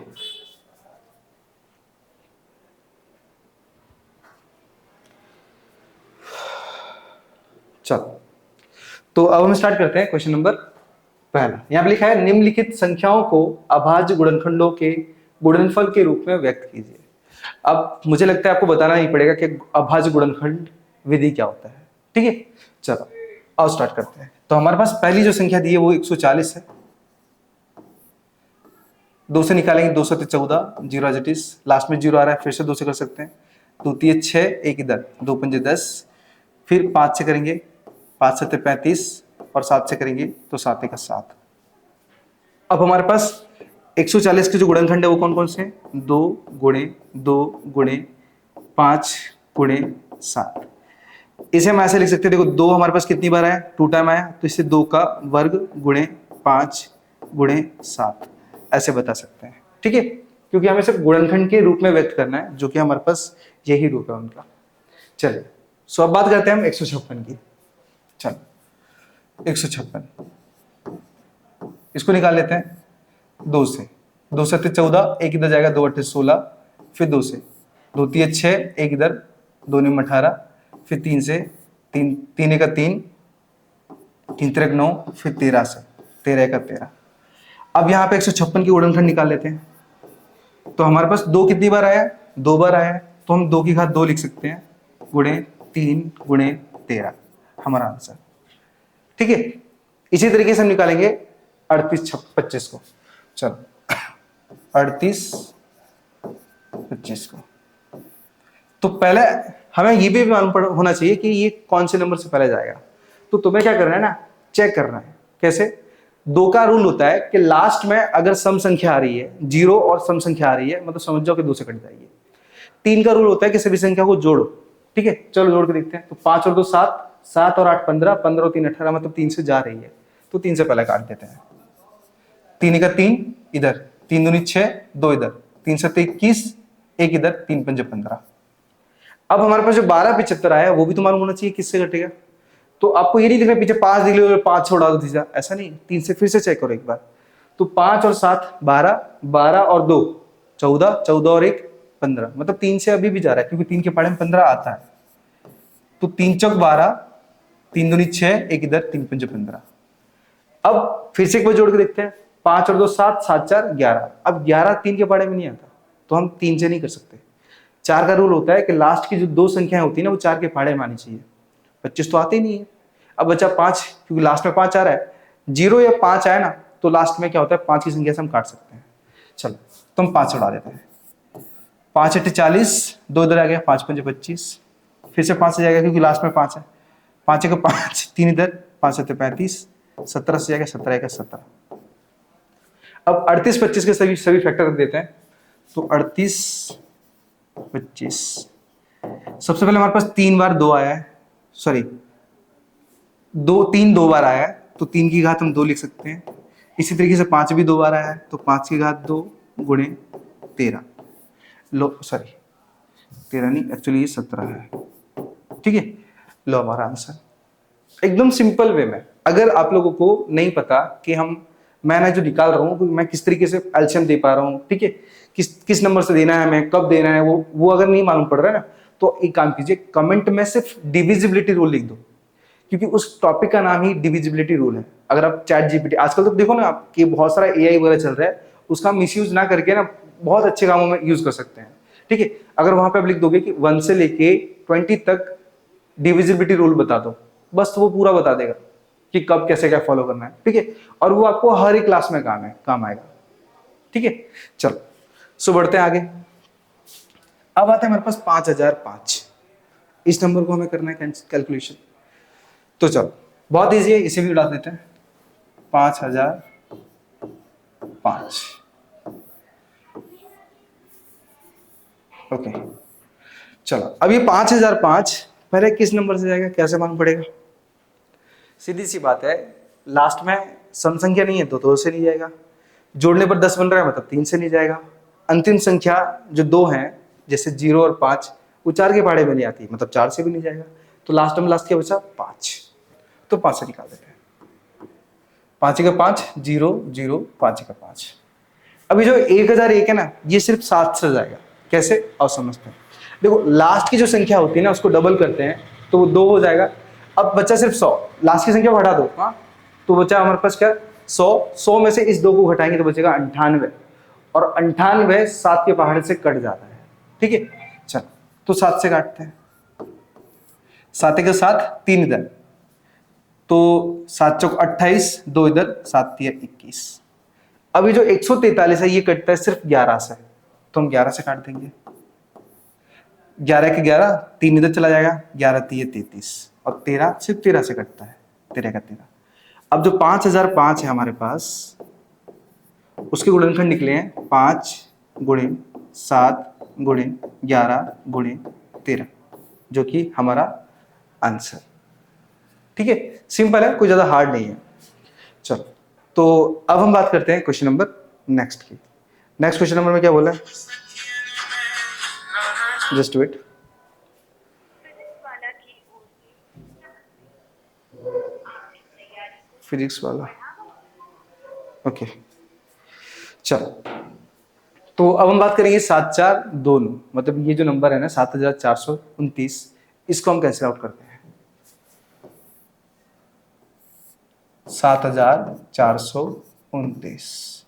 चलो, तो अब हम स्टार्ट करते हैं क्वेश्चन नंबर पहला। यहां पे लिखा है निम्नलिखित संख्याओं को अभाज्य गुणनखंडों के गुणनफल के रूप में व्यक्त कीजिए। अब मुझे लगता है आपको बताना नहीं पड़ेगा कि अभाज्य गुणनखंड विधि क्या होता है। ठीक है, चलो आओ स्टार्ट करते हैं। तो हमारे पास पहली जो संख्या दी है वो 140 है। 2 से निकालेंगे, 2 से 14, 0 एज इट इज, लास्ट में 0 आ रहा है, फिर से 2 से कर सकते हैं, 2 3 6, एक इधर, 2 5 10, फिर 5 से करेंगे, 5 7 35, और 7 से करेंगे तो 7 1 7। अब हमारे पास 140 के जो गुणनखंड है वो कौन कौन से हैं, 2 गुणे 2 गुणे 5 गुणे 7। इसे हम ऐसे लिख सकते हैं, देखो 2 हमारे पास कितनी बार आया, 2 टाइम आया, तो इससे 2 का वर्ग गुणे 5 गुणे 7 ऐसे बता सकते हैं। ठीक है, क्योंकि हमें सिर्फ गुणनखंड के रूप में व्यक्त करना है, जो कि हमारे पास यही रूप है उनका। चलिए, सो अब बात करते हैं हम 156 की। चलो 156, इसको निकाल लेते हैं 2 से, 2 7 14, एक इधर जाएगा, 2 8 16, फिर 2 से, 2 3 6, एक इधर, 2 9 18, फिर 3 से, 3 3 1 3, 3 3 9, फिर 13 से, 13 1 13। अब यहाँ पे 156 की गुणनखंड निकाल लेते हैं। तो हमारे पास 2 कितनी बार आया, 2 बार आया, तो हम 2 की घात 2 लिख सकते हैं, गुणे 3 गुणे 13 हमारा आंसर। ठीक है, इसी तरीके से हम निकालेंगे 38 25 को। चलो 38 25 को, तो पहले हमें ये भी मालूम होना चाहिए कि ये कौन से नंबर से पहले जाएगा। तो तुम्हें क्या करना है ना, चेक करना है। कैसे, 2 का रूल होता है कि लास्ट में अगर सम संख्या आ रही है, 0 और सम संख्या आ रही है, मतलब समझ जाओ कि 2 से कट जाएगी। 3 का रूल होता है कि सभी संख्या को जोड़ो। ठीक है, चलो जोड़ के देखते हैं। तो 5 और 2 7, 7 और 8 15, 15 और 3 18, मतलब 3 से जा रही है, तो 3 से पहले काट देते हैं। 3 1 3 इधर, 3 दूनी 6, 2 इधर, 3 7 21, एक इधर, 3 5 15। अब हमारे पास जो 12 75 आया वो भी तो मालूम होना चाहिए किससे घटेगा। तो आपको ये नहीं दिख रहा पीछे 5 दिख रहे, 5 छोड़ा दो सीधा, ऐसा नहीं, 3 से फिर से चेक करो एक बार। तो 5 और 7 12, 12 और 2 14, 14 और 1 15, मतलब 3 से अभी भी जा रहा है, क्योंकि 3 के पहाड़े में 15 आता है। तो 3 चौक 12, 3 दूनी 6, एक इधर, 3 5 15। अब फिर से एक बार जोड़ के देखते हैं, 5 और 2 7, 7 4 11। अब 11 3 के पहाड़े में नहीं आता, तो हम 3 से नहीं कर सकते। 4 का रूल होता है कि लास्ट की जो 2 संख्याएं होती है ना, वो 4 के पहाड़े में आनी चाहिए। 25 तो आते ही नहीं है। अब बचा 5, क्योंकि लास्ट में 5 आ रहा है, 0 या 5 आए ना, तो लास्ट में क्या होता है, 5 की संख्या से हम काट सकते हैं। चलो, तो हम 5 उड़ा देते हैं। 5 8 40, 2 इधर आ गया, 5 5 25, फिर से 5 से जाएगा क्योंकि लास्ट में 5 है, 5 1 5, 3 इधर, 5 7 35, 17 से जाएगा, 17 1 17। अब 38 25 के सभी फैक्टर रख देते हैं। तो 38 25, सबसे पहले हमारे पास 3 बार 2 आया है, सॉरी 2 बार आया है, तो 3 की घात हम 2 लिख सकते हैं। इसी तरीके से 5 भी 2 बार आया है, तो 5 की घात 2 गुणे 13, लो सॉरी 13 नहीं, एक्चुअली ये 17 है। ठीक है, लो हमारा आंसर एकदम सिंपल वे में। अगर आप लोगों को नहीं पता कि मैं जो निकाल रहा हूँ मैं किस तरीके से एलसीएम दे पा रहा हूँ, ठीक है, किस नंबर से देना है, हमें कब देना है, वो अगर नहीं मालूम पड़ रहा है ना, तो एक काम कीजिए, कमेंट में सिर्फ डिविजिबिलिटी रूल लिख दो, क्योंकि उस टॉपिक का नाम ही डिविजिबिलिटी रूल है। अगर आप चैट जीपीटी, आजकल तो देखो ना आप कि बहुत सारा एआई वगैरह चल रहा है, उसका मिसयूज ना करके ना बहुत अच्छे कामों में यूज कर सकते हैं। ठीक है, अगर वहां पे आप लिख दोगे कि 1 से लेके 20 तक डिविजिबिलिटी रूल बता दो, बस तो वो पूरा बता देगा कि कब कैसे क्या फॉलो करना है। ठीक है, और वो आपको हर एक क्लास में काम आएगा। ठीक है, चलो सो बढ़ते हैं आगे। अब आता है हमारे पास 5005। इस नंबर को हमें करना है कैलकुलेशन। तो चलो बहुत इजी है, इसे भी उड़ा देते हैं। 5005। ओके चलो, अब ये 5005 पहले किस नंबर से जाएगा, कैसे मालूम पड़ेगा? सीधी सी बात है, लास्ट में सम संख्या नहीं है तो 2 से नहीं जाएगा, जोड़ने पर 10 बन रहा है मतलब 3 से नहीं जाएगा, अंतिम संख्या जो 2 है जैसे 0 और 5 वो 4 के पहाड़े में नहीं आती, मतलब 4 से भी नहीं जाएगा। तो लास्ट में लास्ट क्या बचा? 5। तो 5 से निकाल देते हैं। 5 का 5 0 0 5 का 5। अभी जो 1001 है ना, ये सिर्फ 7 से जाएगा। कैसे? और समझते हैं। देखो लास्ट की जो संख्या होती है ना उसको डबल करते हैं तो वो 2 हो जाएगा। अब बचा सिर्फ 100, लास्ट की संख्या को हटा दो। हाँ, तो बचा हमारे पास क्या? 100 में से इस 2 को घटाएंगे तो बचेगा 98, और 98 7 के पहाड़ से कट जाता है। ठीक है, चलो तो 7 से काटते हैं। 7 के 7 3 इधर, तो 7 चौक 28, 2 इधर, 7 तिया 21। अभी जो 143 है ये कटता है सिर्फ 11 से, तो हम 11 से काट देंगे। 11 के 11, 3 इधर चला जाएगा, 11 तिया 33, और 13 सिर्फ 13 से कटता है, 13 का 13। अब जो 5005 है हमारे पास, उसके गुणनखंड निकले हैं 5 गुणे 7 गुणे 11 गुणे 13, जो कि हमारा आंसर। ठीक है, सिंपल है, कोई ज्यादा हार्ड नहीं है। चलो तो अब हम बात करते हैं क्वेश्चन नंबर नेक्स्ट की। नेक्स्ट क्वेश्चन नंबर में क्या बोला है? Just wait. फिजिक्स वाला, ओके चलो। तो अब हम बात करेंगे 7429, मतलब ये जो नंबर है ना 7429, इसको हम कैसे आउट करते हैं? 7429।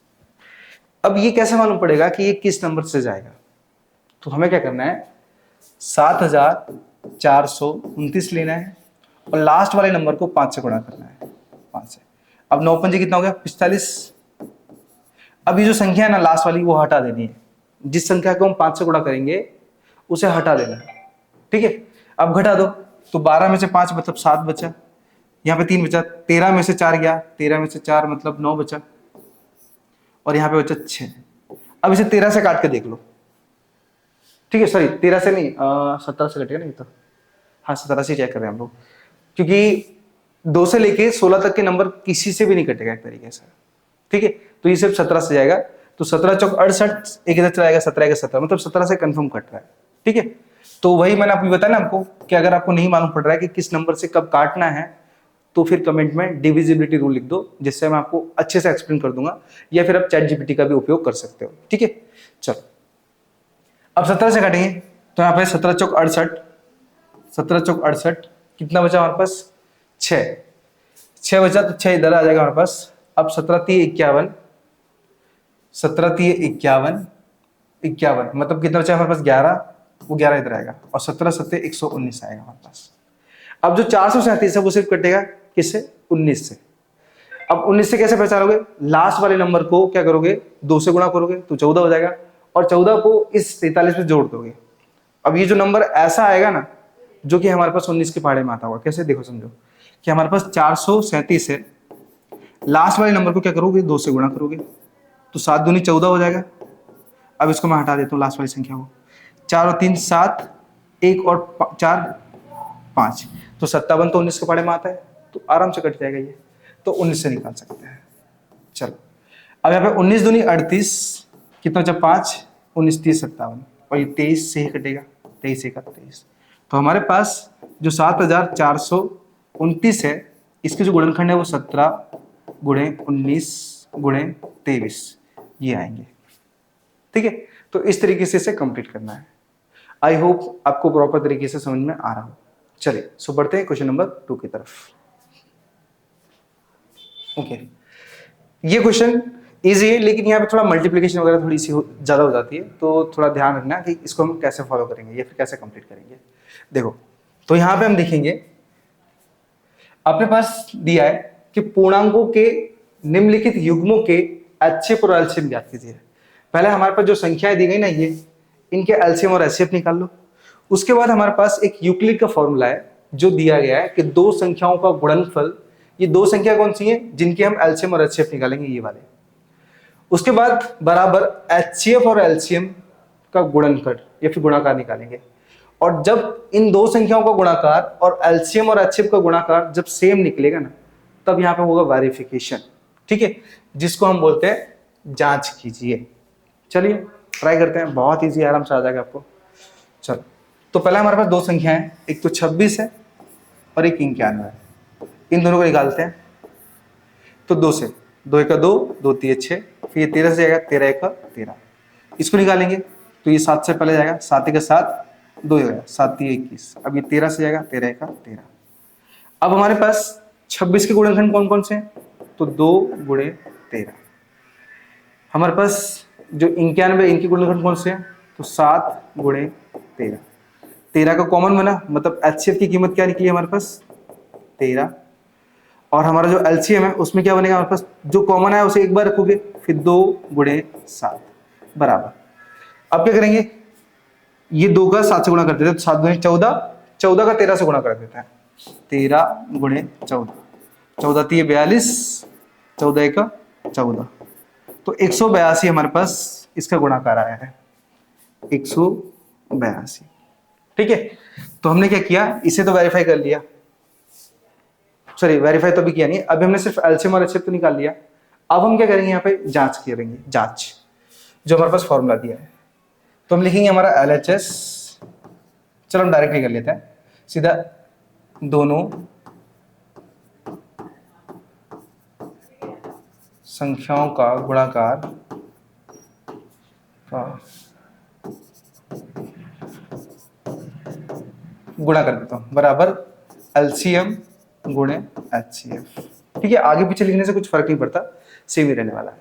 अब ये कैसे मालूम पड़ेगा कि ये किस नंबर से जाएगा? तो हमें क्या करना है, 7429 लेना है और लास्ट वाले नंबर को 5 से गुणा करना है, 5 से। अब 9 पंजे कितना हो गया? 45। अब ये जो संख्या है ना लास्ट वाली, वो हटा देनी है। जिस संख्या को हम 5 से गुणा करेंगे उसे हटा देना है। ठीक है, अब घटा दो, तो 12 में से 5 मतलब 7 बचा, यहाँ पे 3 बचा, 13 में से 4 गया, 13 में से 4 मतलब 9 बचा, और यहाँ पे बचा 6। अब इसे 13 से काट के देख लो। ठीक है, सॉरी 13 से नहीं, 17 से कटेगा नहीं तो, हाँ 17 से चेक कर रहे हैं हम लोग, क्योंकि 2 से लेके 16 तक के नंबर किसी से भी नहीं कटेगा एक तरीके से। ठीक है, तो ये सिर्फ 17 से जाएगा, तो 17 चौक 68, एक इधर चला जाएगा, 17 का 17, मतलब 17 से कंफर्म कट रहा है। ठीक है, तो वही मैंने आपको बताया ना आपको कि अगर आपको नहीं मालूम पड़ रहा है कि किस नंबर से कब काटना है, तो फिर कमेंट में डिविजिबिलिटी रूल लिख दो, जिससे मैं आपको अच्छे से एक्सप्लेन कर दूंगा, या फिर आप चैट जीपीटी का भी उपयोग कर सकते हो। ठीक है, चलो अब 17 से काटेंगे, तो यहाँ पे 17 चौक 68, 17 चौक 68, कितना बचा हमारे पास? 6 बचा, तो 6 इधर आ जाएगा हमारे पास। अब 17 3 51, 17 3 51, 51 मतलब कितना बचा हमारे पास? 11, वो 11 इधर आएगा, और 17 7 119 आएगा हमारे पास। अब जो 437 है वो सिर्फ कटेगा किससे? 19 से। अब 19 से कैसे पहचानोगे? लास्ट वाले नंबर को क्या करोगे? 2 से गुणा करोगे तो 14 हो जाएगा, और 14 को इस 43 में जोड़ दोगे। अब ये जो नंबर ऐसा आएगा ना जो कि हमारे पास 19 के पहाड़े में आता होगा। कैसे? देखो समझो कि हमारे पास 437 है, लास्ट वाले नंबर को क्या करोगे? 2 से गुणा करोगे, तो 7 दूनी 14 हो जाएगा। अब इसको मैं हटा देता हूँ लास्ट वाली संख्या को, 4 और 3 7, 1 और 4 5, तो 57 तो 19 के पहाड़े में आता है, तो आराम से कट जाएगा ये, तो 19 से निकाल सकते हैं। चलो अब यहाँ पे 19 दूनी 38, कितना बचा? 5, 19 30 57, और ये 23 से ही कटेगा, 23 1 23। तो हमारे पास जो 7429 है, इसके जो गुणनखंड है वो 17 गुणे 19 गुणे 23 ये आएंगे। ठीक है, तो इस तरीके से इसे कंप्लीट करना है। आई होप आपको प्रॉपर तरीके से समझ में आ रहा हो। चलिए सो बढ़ते हैं क्वेश्चन नंबर 2 की तरफ। ओके, ये क्वेश्चन इजी है, लेकिन यहाँ पे थोड़ा मल्टीप्लिकेशन वगैरह थोड़ी सी ज्यादा हो जाती है, तो थोड़ा ध्यान रखना कि इसको हम कैसे फॉलो करेंगे या फिर कैसे कंप्लीट करेंगे। देखो तो यहाँ पे हम देखेंगे, अपने पास दिया है कि पूर्णांकों के निम्नलिखित युग्मों के HCF और LCM ज्ञात कीजिए। पहले हमारे पास जो संख्याएं दी गई ना, ये इनके एलसीएम और एचसीएफ निकाल लो। उसके बाद हमारे पास एक यूक्लिड का फॉर्मूला है जो दिया गया है कि दो संख्याओं का गुणनफल, ये दो संख्या कौन सी है जिनके हम एलसीएम और एचसीएफ निकालेंगे, ये वाले। उसके बाद बराबर एचसीएफ और एलसीएम का गुणनफल या फिर गुणाकार निकालेंगे। और जब इन दो संख्याओं का गुणाकार और एलसीएम और एचसीएफ का गुणाकार जब सेम निकलेगा ना, तब यहाँ पे होगा वेरिफिकेशन, ठीक है, जिसको हम बोलते हैं जांच कीजिए। चलिए ट्राई करते हैं, बहुत इजी, आराम से आ जाएगा आपको। चलो, तो पहले हमारे पास दो संख्या है, एक तो 26 है और एक 91 है। इन दोनों को निकालते हैं। तो 2 से 2 1 2, 2 3 6, फिर ये 13 से जाएगा, 13 1 13। इसको निकालेंगे तो ये 7 से पहले जाएगा, 7 1 7, 2 जाएगा, 7 3 21। अब ये 13 से जाएगा, 13 1 13। अब हमारे पास 26 के गुणनखंड कौन कौन से हैं, तो 2 गुणे 13। हमारे पास जो 91 इनके गुणनखंड कौन से हैं, तो 7 गुणे 13। 13 का कॉमन बना, मतलब एचसीएफ की कीमत क्या निकली हमारे पास, 13। और हमारा जो एलसीएम है उसमें क्या बनेगा हमारे पास, जो कॉमन है उसे एक बार रखोगे, फिर 2 गुणे 7 बराबर। अब क्या करेंगे, ये 2 का 7 से गुणा कर देते हैं, तो 7 गुणे 14, 14 का 13 से गुणा कर देते हैं, 13 गुणे 14, 14 3 42, 14 1 14। तो 182 हमारे पास इसका गुणाकार आया है, 182। ठीक है, तो हमने क्या किया, इसे तो वेरीफाई कर लिया, सॉरी वेरीफाई तो भी किया नहीं, अभी हमने सिर्फ एलसीएम और एचसीएफ तो निकाल लिया। अब हम क्या करेंगे, यहाँ पे जांच करेंगे, जांच जो हमारे पास फॉर्मूला दिया है। तो हम लिखेंगे हमारा एलएचएस, चलो हम डायरेक्टली कर लेते हैं सीधा, दोनों संख्याओं का गुणाकार गुणा कर देता हूं, बराबर एलसीएम गुणे एचसीएफ। ठीक है, आगे पीछे लिखने से कुछ फर्क नहीं पड़ता, सेम ही रहने वाला है।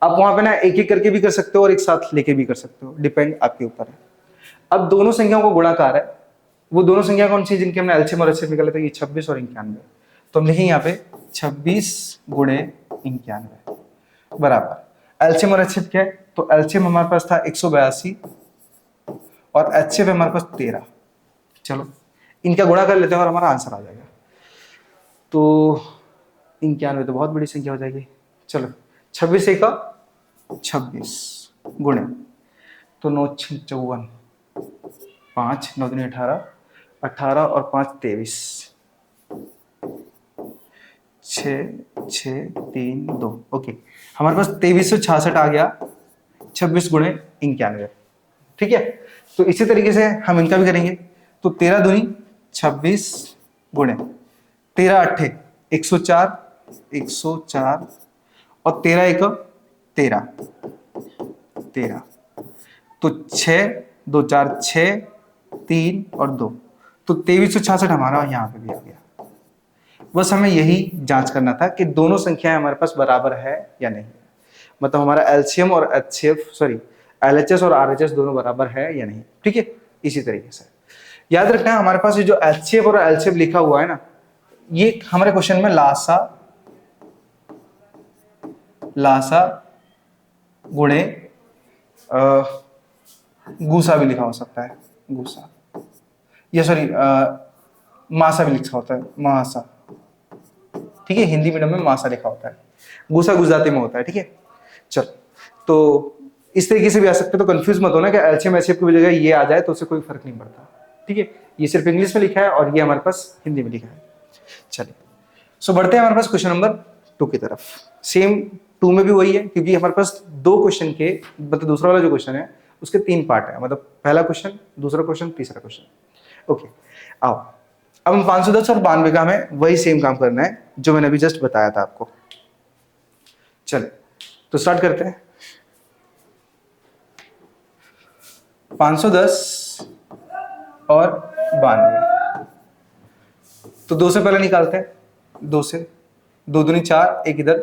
आप वहां पे ना एक एक करके भी कर सकते हो और एक साथ लेके भी कर सकते हो, डिपेंड आपके ऊपर है। अब दोनों संख्याओं का गुणाकार है, वो दोनों संख्या कौन सी जिनके हमने एलसीएम और एचसीएफ निकाले थे, ये 26 और 91। तो हम लिखेंगे यहाँ पे 26 गुणे 91 बराबर एलसीएम और एचसीएफ क्या है, तो एलसीएम हमारे पास था 182 और एचसीएफ हमारे पास 13। चलो इनका गुणा कर लेते हैं और हमारा आंसर आ जाएगा। तो 91 तो बहुत बड़ी संख्या हो जाएगी। चलो 26 1 26 गुणे, तो 9 6 54, 5 9 2 18, 18 और 5 23, 6 6 3 2। ओके, हमारे पास 2366 आ गया 26 गुणे 91। ठीक है, तो इसी तरीके से हम इनका भी करेंगे। तो 13 दूनी 26 गुणे 13 8 104, 104 और 13 1 13, 13। तो 6 2 4 6 3 और 2, तो 2366 हमारा यहाँ पे भी आ गया। बस हमें यही जांच करना था कि दोनों संख्याएं हमारे पास बराबर है या नहीं, मतलब हमारा एलसीएम और एचसीएफ, सॉरी एलएचएस और आरएचएस दोनों बराबर है या नहीं। ठीक है, इसी तरीके से याद रखना है, हमारे पास ये जो एचसीएफ और एलसीएफ लिखा हुआ है ना, ये हमारे क्वेश्चन में लासा गुणे गूसा भी लिखा हो सकता है, गूसा, या सॉरी मासा भी लिखा होता है, मासा। ठीक है, हिंदी मीडियम में मासा लिखा होता है, गूसा गुजराती में होता है। ठीक है, चल तो इस तरीके से भी आ सकते, तो कंफ्यूज मत होना कि एलसीएम एचसीएफ की जगह ये आ जाए तो उससे कोई फर्क नहीं पड़ता। ठीक है, ये सिर्फ इंग्लिश में लिखा है और ये हमारे पास हिंदी में लिखा है। चलिए सो बढ़ते हैं हमारे पास क्वेश्चन नंबर 2 की तरफ। सेम 2 में भी वही है, क्योंकि हमारे पास 2 क्वेश्चन के, मतलब दूसरा वाला जो क्वेश्चन है उसके 3 पार्ट है, मतलब पहला क्वेश्चन, दूसरा क्वेश्चन, तीसरा क्वेश्चन। ओके, आओ अब हम 510 और 92 का हमें वही सेम काम करना है जो मैंने अभी जस्ट बताया था आपको। चले तो स्टार्ट करते हैं। 510 और 92, तो 2 से पहले निकालते हैं, 2 से 2 दूनी 4, एक इधर,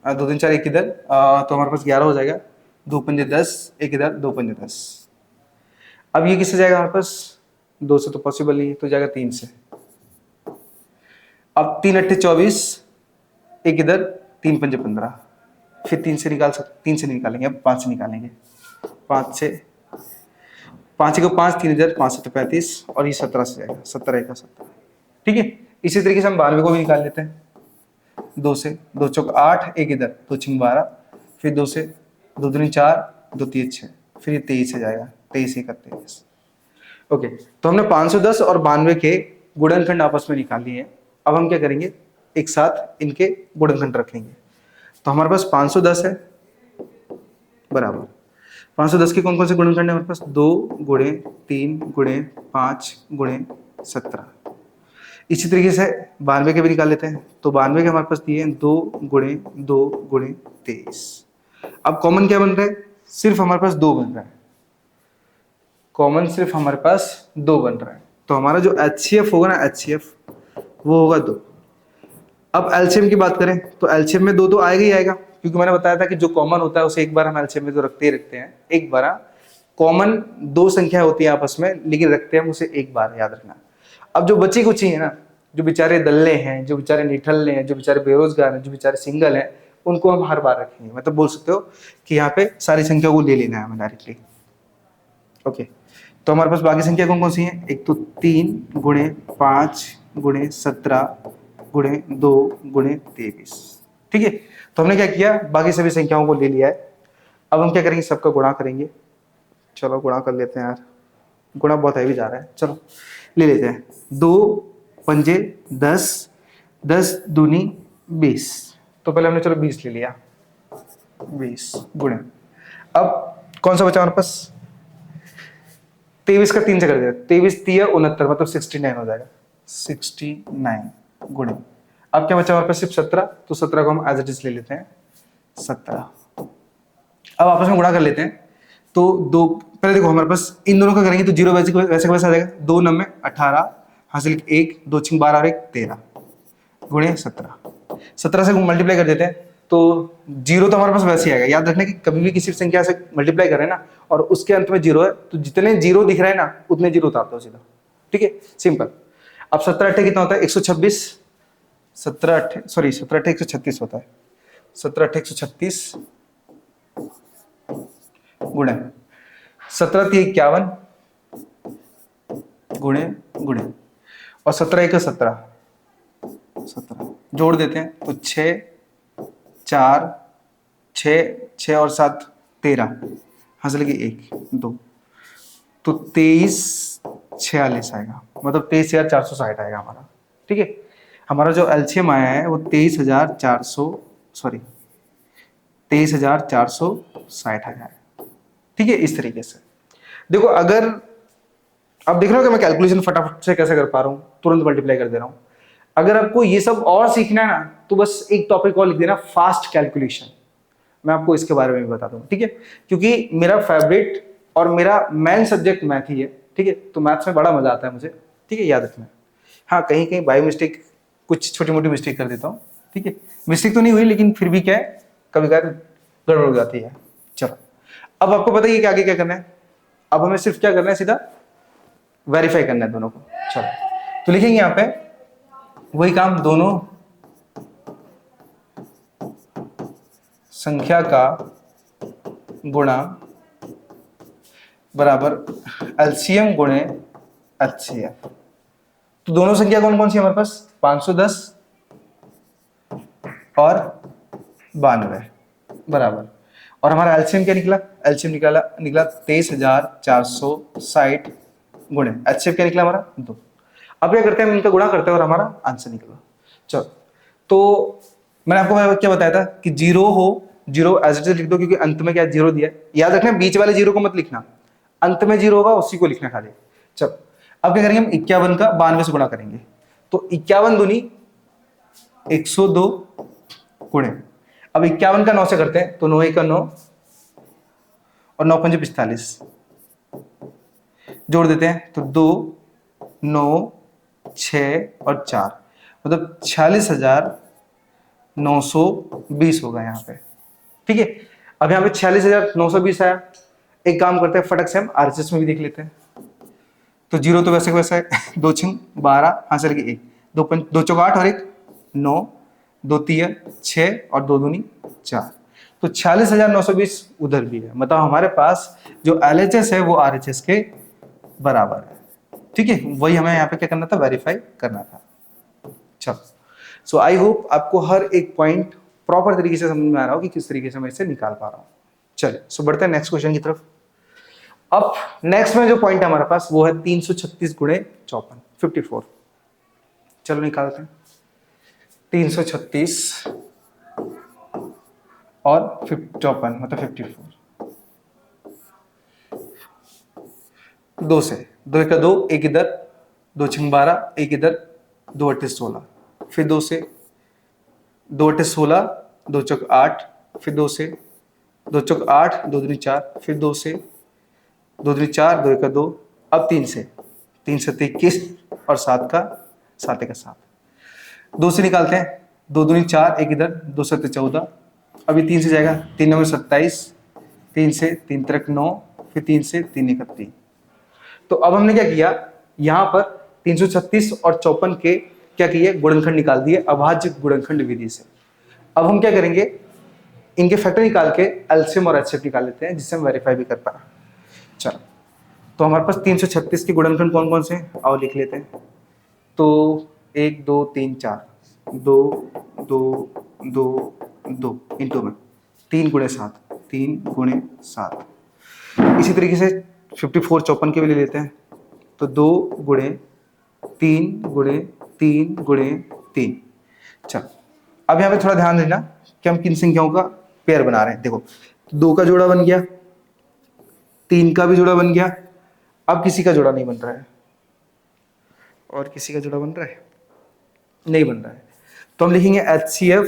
2 3 4 एक इधर, तो हमारे पास 11 हो जाएगा, 2 पंजे 10, एक इधर, 2 पंजे 10। अब ये किससे जाएगा हमारे पास, 2 से तो पॉसिबल नहीं है, तो जाएगा 3 से। अब 3 8 24, एक इधर, 3 पंजे 15, फिर 3 से निकालेंगे, अब 5 से निकालेंगे। 5 से 5 को 5, 3000, 5 से 35 और ये 17 से जाएगा, 17 का 17। ठीक है, इसी तरीके से हम 92 को भी निकाल लेते हैं। 2 से 2 चौक 8, एक इधर 2 छिंग 12, फिर 2 से 2 दूनी 4, 2 3 6, फिर ये 23 से जाएगा, 23 1 23। ओके, तो हमने 510 और 92 के गुणनखंड आपस में निकाल लिए हैं। अब हम क्या करेंगे, एक साथ इनके गुणनखंड रख लेंगे। तो हमारे पास 510 है बराबर 510 के कौन कौन से गुणनखंड है हमारे पास, 2 गुणे 3 गुणे 5 गुणे 17। इसी तरीके से 92 के भी निकाल लेते हैं। तो 92 के हमारे पास दिए हैं 2 गुणे 2 गुणे 23। अब कॉमन क्या बन रहा है, सिर्फ हमारे पास 2 बन रहा है, कॉमन सिर्फ हमारे पास 2 बन रहा है। तो हमारा जो HCF होगा ना, HCF वो होगा 2। अब एलसीएम की बात करें तो एलसीएम में 2 तो आएगा ही आएगा, क्योंकि मैंने बताया था कि जो कॉमन होता है उसे एक बार हम एलसीएम में तो रखते ही रखते हैं। एक बार कॉमन 2 संख्या होती है आपस में, लेकिन रखते हैं हम उसे एक बार, याद रखना। अब जो बची कुछ ही है ना, जो बेचारे दल्ले हैं, जो बेचारे निठल्ले हैं, जो बेचारे बेरोजगार हैं, जो बेचारे सिंगल हैं, उनको हम हर बार रखेंगे। मतलब बोल सकते हो कि यहाँ पे सारी संख्या को ले लेना है हमें डायरेक्टली। ओके, तो हमारे पास बाकी संख्या कौन कौन सी है, एक तो 3 गुणे 5 गुणे 17 गुणे 2 गुणे 23। ठीक है, तो हमने क्या किया, बाकी सभी संख्याओं को ले लिया है। अब हम क्या करेंगे, सबका गुणा करेंगे। चलो गुणा कर लेते हैं यार, गुणा बहुत हैवी जा रहा है, चलो ले लेते हैं। 2 पंजे 10, 10 दूनी 20। तो पहले हमने चलो 20 ले लिया, 20 गुणे। अब कौन सा बचा हमारे पास, 23 का 3 से कर दिया, 23 3 69, मतलब 69 हो जाएगा, 69 गुणे। अब क्या बचा हमारे पास, सिर्फ 17। तो 17 को हम एज इट इज ले लेते हैं, 17। अब आपस में गुणा कर लेते हैं। तो 2 पहले देखो हमारे पास इन दोनों का करेंगे तो 0 वैसे वैसे आ जाएगा, 2 9 18 हासिल 1 2 6 12 और 1 13 गुणे 17। 17 से मल्टीप्लाई कर देते हैं तो 0 तो हमारे पास वैसे ही आएगा। याद रखना कि कभी भी किसी संख्या से मल्टीप्लाई कर रहे हैं ना और उसके अंत में 0 है, तो जितने 0 दिख रहे हैं ना उतने 0 उतार दो सीधा। ठीक है, सिंपल। अब 17 8 कितना होता है, 126। 17 8 सॉरी 17 8 136 होता है, 17 8 136 गुणे 17 3 51 गुणे गुणे और 17 1 17 17 जोड़ देते हैं तो 6 4 6 और 7 13 हासिल की 1 2 तो 23 46 आएगा, मतलब 23,460 आएगा हमारा। ठीक है, हमारा जो एलसीएम आया है वो 23,460 आया है। ठीक है, इस तरीके से देखो। अगर अब देख रहे हो कि मैं कैलकुलेशन फटाफट से कैसे कर पा रहा हूँ, तुरंत मल्टीप्लाई कर दे रहा हूँ। अगर आपको ये सब और सीखना है ना तो बस एक टॉपिक और लिख देना, फास्ट कैलकुलेशन। मैं आपको इसके बारे में भी बता दूंगा। ठीक है, क्योंकि मेरा फेवरेट और मेरा मेन सब्जेक्ट मैथ ही है। ठीक है, तो मैथ्स में बड़ा मजा आता है मुझे। ठीक है, याद रखना। हाँ, कहीं कहीं बाई मिस्टेक कुछ छोटी मोटी मिस्टेक कर देता हूँ। ठीक है, मिस्टेक तो नहीं हुई लेकिन फिर भी क्या है, कभी कभार गड़बड़ हो जाती है। चलो, अब आपको पता है कि आगे क्या करना है। अब हमें सिर्फ क्या करना है, सीधा वेरीफाई करना है दोनों को। चलो, तो लिखेंगे यहाँ पे वही काम, दोनों संख्या का गुणा बराबर एलसीएम गुणे एचसीएफ। तो दोनों संख्या कौन कौन सी हमारे पास, 510 और 92 बराबर, और हमारा एलसीएम क्या निकला, एलसीएम निकला 23,460 गुणे एचसीएफ क्या निकला हमारा 2। अब क्या करते हैं, हम इनका गुणा करते हैं और हमारा आंसर निकला। चलो, तो मैंने आपको क्या बताया था कि 0 हो, 0 एज इट इज लिख दो, क्योंकि अंत में क्या 0 दिया है। याद रखना, बीच वाले 0 को मत लिखना, अंत में 0 होगा उसी को लिखना खाली। चलो, अब क्या करेंगे, हम 51 का 92 से गुणा करेंगे। तो 51 दूनी 102 गुणे, अब 51 का 9 से करते हैं तो 9 1 9 और 9 5 45 जोड़ देते हैं तो 2 9 6 और 4, मतलब 46,920 होगा यहाँ पे। ठीक है, अब यहाँ पे 46,920 आया। एक काम करते हैं, फटक से हम आरएचएस में भी देख लेते हैं। तो 0 तो वैसे वैसा है, 2 6 12 हासिल की 1 2 चौक 8 और 1 9 2 3 6 और 2 दूनी 4, तो 46,920 उधर भी है, मतलब हमारे पास जो LHS है वो RHS के बराबर है। ठीक है, वही हमें यहाँ पे क्या करना था, वेरीफाई करना था। चलो, सो आई होप आपको हर एक पॉइंट प्रॉपर तरीके से समझ में आ रहा हो कि किस तरीके से मैं इसे निकाल पा रहा हूँ। चलिए, सो बढ़ते हैं नेक्स्ट क्वेश्चन की तरफ। अब नेक्स्ट में जो पॉइंट है हमारे पास वो है 336 गुणे 54, 54। चलो निकालते हैं। 336 और 54 मतलब 54। दो से, दो एक दो, एक इधर, दो छंग 12, एक इधर, दो अट्ठे 16, फिर दो से, दो अट्ठे 16, दो चौक 8, फिर दो से, दो चौक 8, दो दूनी 4, फिर दो से, दो दूनी 4, दो एक दो, अब तीन से, 21 और 7 का 7। दो से निकालते हैं, दो दूनी 4, एक इधर, दो 7 14, अभी तीन से जाएगा, 3 9 27, 3 से 3 3 9, फिर 3 से 3 31। तो अब हमने क्या किया, यहां पर 336 और 54 के क्या किए, गुणनखंड निकाल दिए अभाज्य गुणनखंड विधि से। अब हम क्या करेंगे, इनके फैक्टर निकाल के एलसीएम और एचसीएफ निकाल लेते हैं, जिससे हम वेरीफाई भी कर पाए। चलो, तो हमारे पास 336 के गुणनखंड कौन कौन से हैं, आओ लिख लेते हैं। तो 1 2 3 4, 2 2 2 2 इंटू में 3 गुणे 7, 3 गुणे 7। इसी तरीके से 54 54 के भी ले लेते हैं। तो 2 गुणे 3 गुणे 3 गुणे 3। चलो, अब यहाँ पे थोड़ा ध्यान देना कि हम किन संख्याओं का पेयर बना रहे हैं। देखो, 2 का जोड़ा बन गया, 3 का भी जोड़ा बन गया, अब किसी का जोड़ा नहीं बन रहा है, और किसी का जोड़ा बन रहा है, नहीं बन रहा है। तो हम लिखेंगे HCF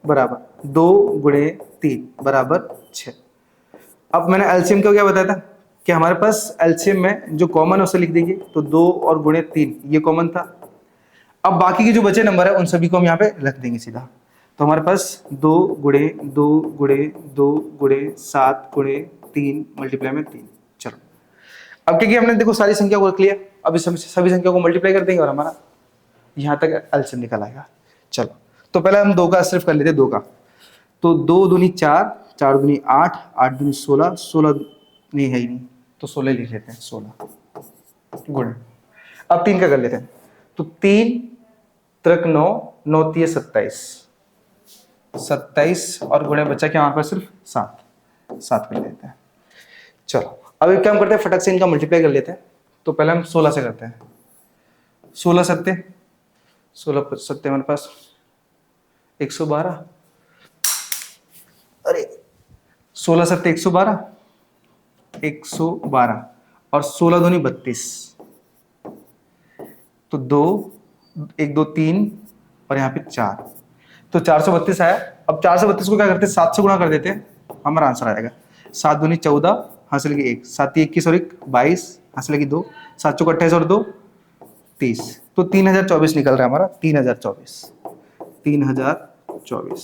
बराबर 2 गुणे 3 बराबर 6। अब मैंने एलसीएम का क्या बताया था कि हमारे पास एलसीएम में जो कॉमन है उसे लिख देंगे। तो 2 और गुणे 3 ये कॉमन था। अब बाकी के जो बचे नंबर है उन सभी को हम यहाँ पे रख देंगे सीधा। तो हमारे पास 2 गुणे 2 गुणे 2 गुणे 7 गुणे 3 मल्टीप्लाई में 3। चलो, अब क्या किया हमने, देखो सारी संख्या को रख लिया। अब इस सभी संख्या को मल्टीप्लाई कर देंगे और हमारा यहाँ तक एलसीएम निकल आएगा। चलो, तो पहले हम 2 का सिर्फ कर लेते हैं, 2 का। तो 2 दूनी 4, 4 दूनी 8, 8 दूनी 16, 16 नहीं है ही नहीं, तो 16 लिख लेते हैं, 16 गुणे। अब 3 का कर लेते हैं। तो 3 3 9, 9 3 27, 27 और गुणे बचा क्या हमारे पास, सिर्फ 7, 7 कर लेते हैं। चलो, अब एक काम करते हैं, फटक से इनका मल्टीप्लाई कर लेते हैं। तो पहले हम 16 से करते हैं। 16 सत्ते 16 सत्ते हमारे पास 112, अरे 16 सत्ते 112, 112 और 16 दूनी 32। तो 2 1 2 3 और यहाँ पे 4, तो 432 आया। अब 432 को क्या करते हैं, 7 से गुणा कर देते हैं, हमारा आंसर आएगा। 7 दूनी 14, हासिल की 1, 7 21 और 1 22, हासिल की 2, 7 चौक 28 और 2 30। तो 3024 निकल रहा है हमारा, 3024, 3024।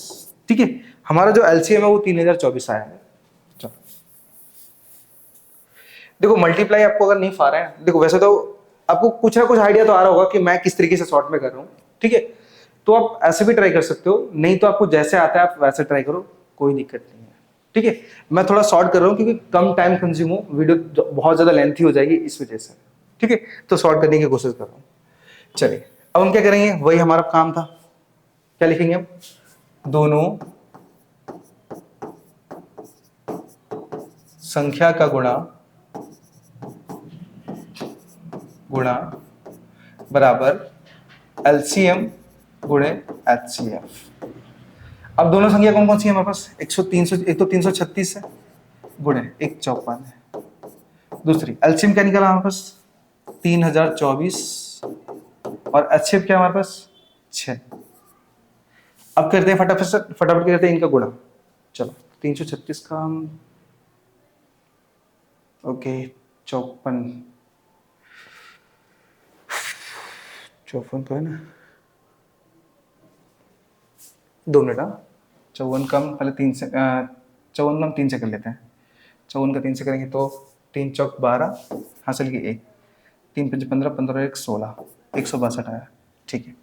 ठीक है, हमारा जो एलसीएम है वो 3024 आया है। चलो, देखो मल्टीप्लाई आपको अगर नहीं आ रहा है, देखो वैसे तो आपको कुछ ना कुछ आइडिया तो आ रहा होगा कि मैं किस तरीके से शॉर्ट में कर रहा हूँ। ठीक है, तो आप ऐसे भी ट्राई कर सकते हो, नहीं तो आपको जैसे आता है आप वैसे ट्राई करो, कोई दिक्कत नहीं है। ठीक है, मैं थोड़ा शॉर्ट कर रहा हूँ क्योंकि कम टाइम कंज्यूम हो, वीडियो बहुत ज्यादा लेंथी हो जाएगी इस वजह से। ठीक है, तो शॉर्ट करने की कोशिश कर रहा हूँ। चलिए, अब हम क्या करेंगे, वही हमारा काम था। क्या लिखेंगे हम, दोनों संख्या का गुणा बराबर एलसीएम गुणे एचसीएफ। अब दोनों संख्या कौन कौन सी है हमारे पास, 100 एक तो 336 है गुणे 154 है। दूसरी एलसीएम क्या निकला हमारे पास, 3024 और एचसीएफ क्या हमारे पास 6। अब करते हैं फटाफट करते हैं इनका गुणा। चलो, 336 का हम ओके 54 तो है ना, 2 मिनट। 54 का हम पहले 3 से 54 हम 3 से कर लेते हैं। 54 का 3 से करेंगे तो 3 चौक 12, हासिल की 1, 3 5 15, 15 1 16, 162 आया। ठीक है,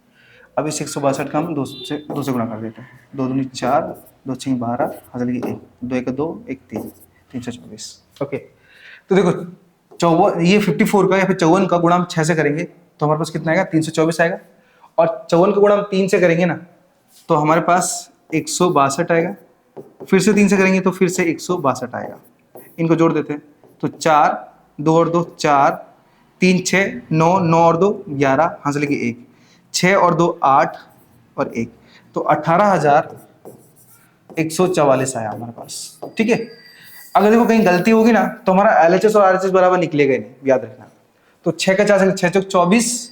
अब इस 162 का हम 2 से गुणा कर देते हैं। 2 दूनी 4, 2 6 12 हासिल की 1, 2 1 2 1 3, 324। ओके, तो देखो 54, ये 54 का या फिर 54 का गुणा हम 6 से करेंगे तो हमारे पास कितना आएगा, 324 आएगा। और 54 का गुणा हम 3 से करेंगे ना तो हमारे पास 162 आएगा। फिर से 3 से करेंगे तो फिर से 162 आएगा। इनको जोड़ देते हैं तो 4, 2 और 2 4, 3 6 9, 9 और 2 11 हासिल की 1, 6 और 2 8 और 1, तो 18,144 आया हमारे पास। ठीक है, अगर देखो कहीं गलती होगी ना तो हमारा LHS और RHS बराबर निकलेगा ही नहीं, याद रखना। तो 6 का 4 6 चौक 24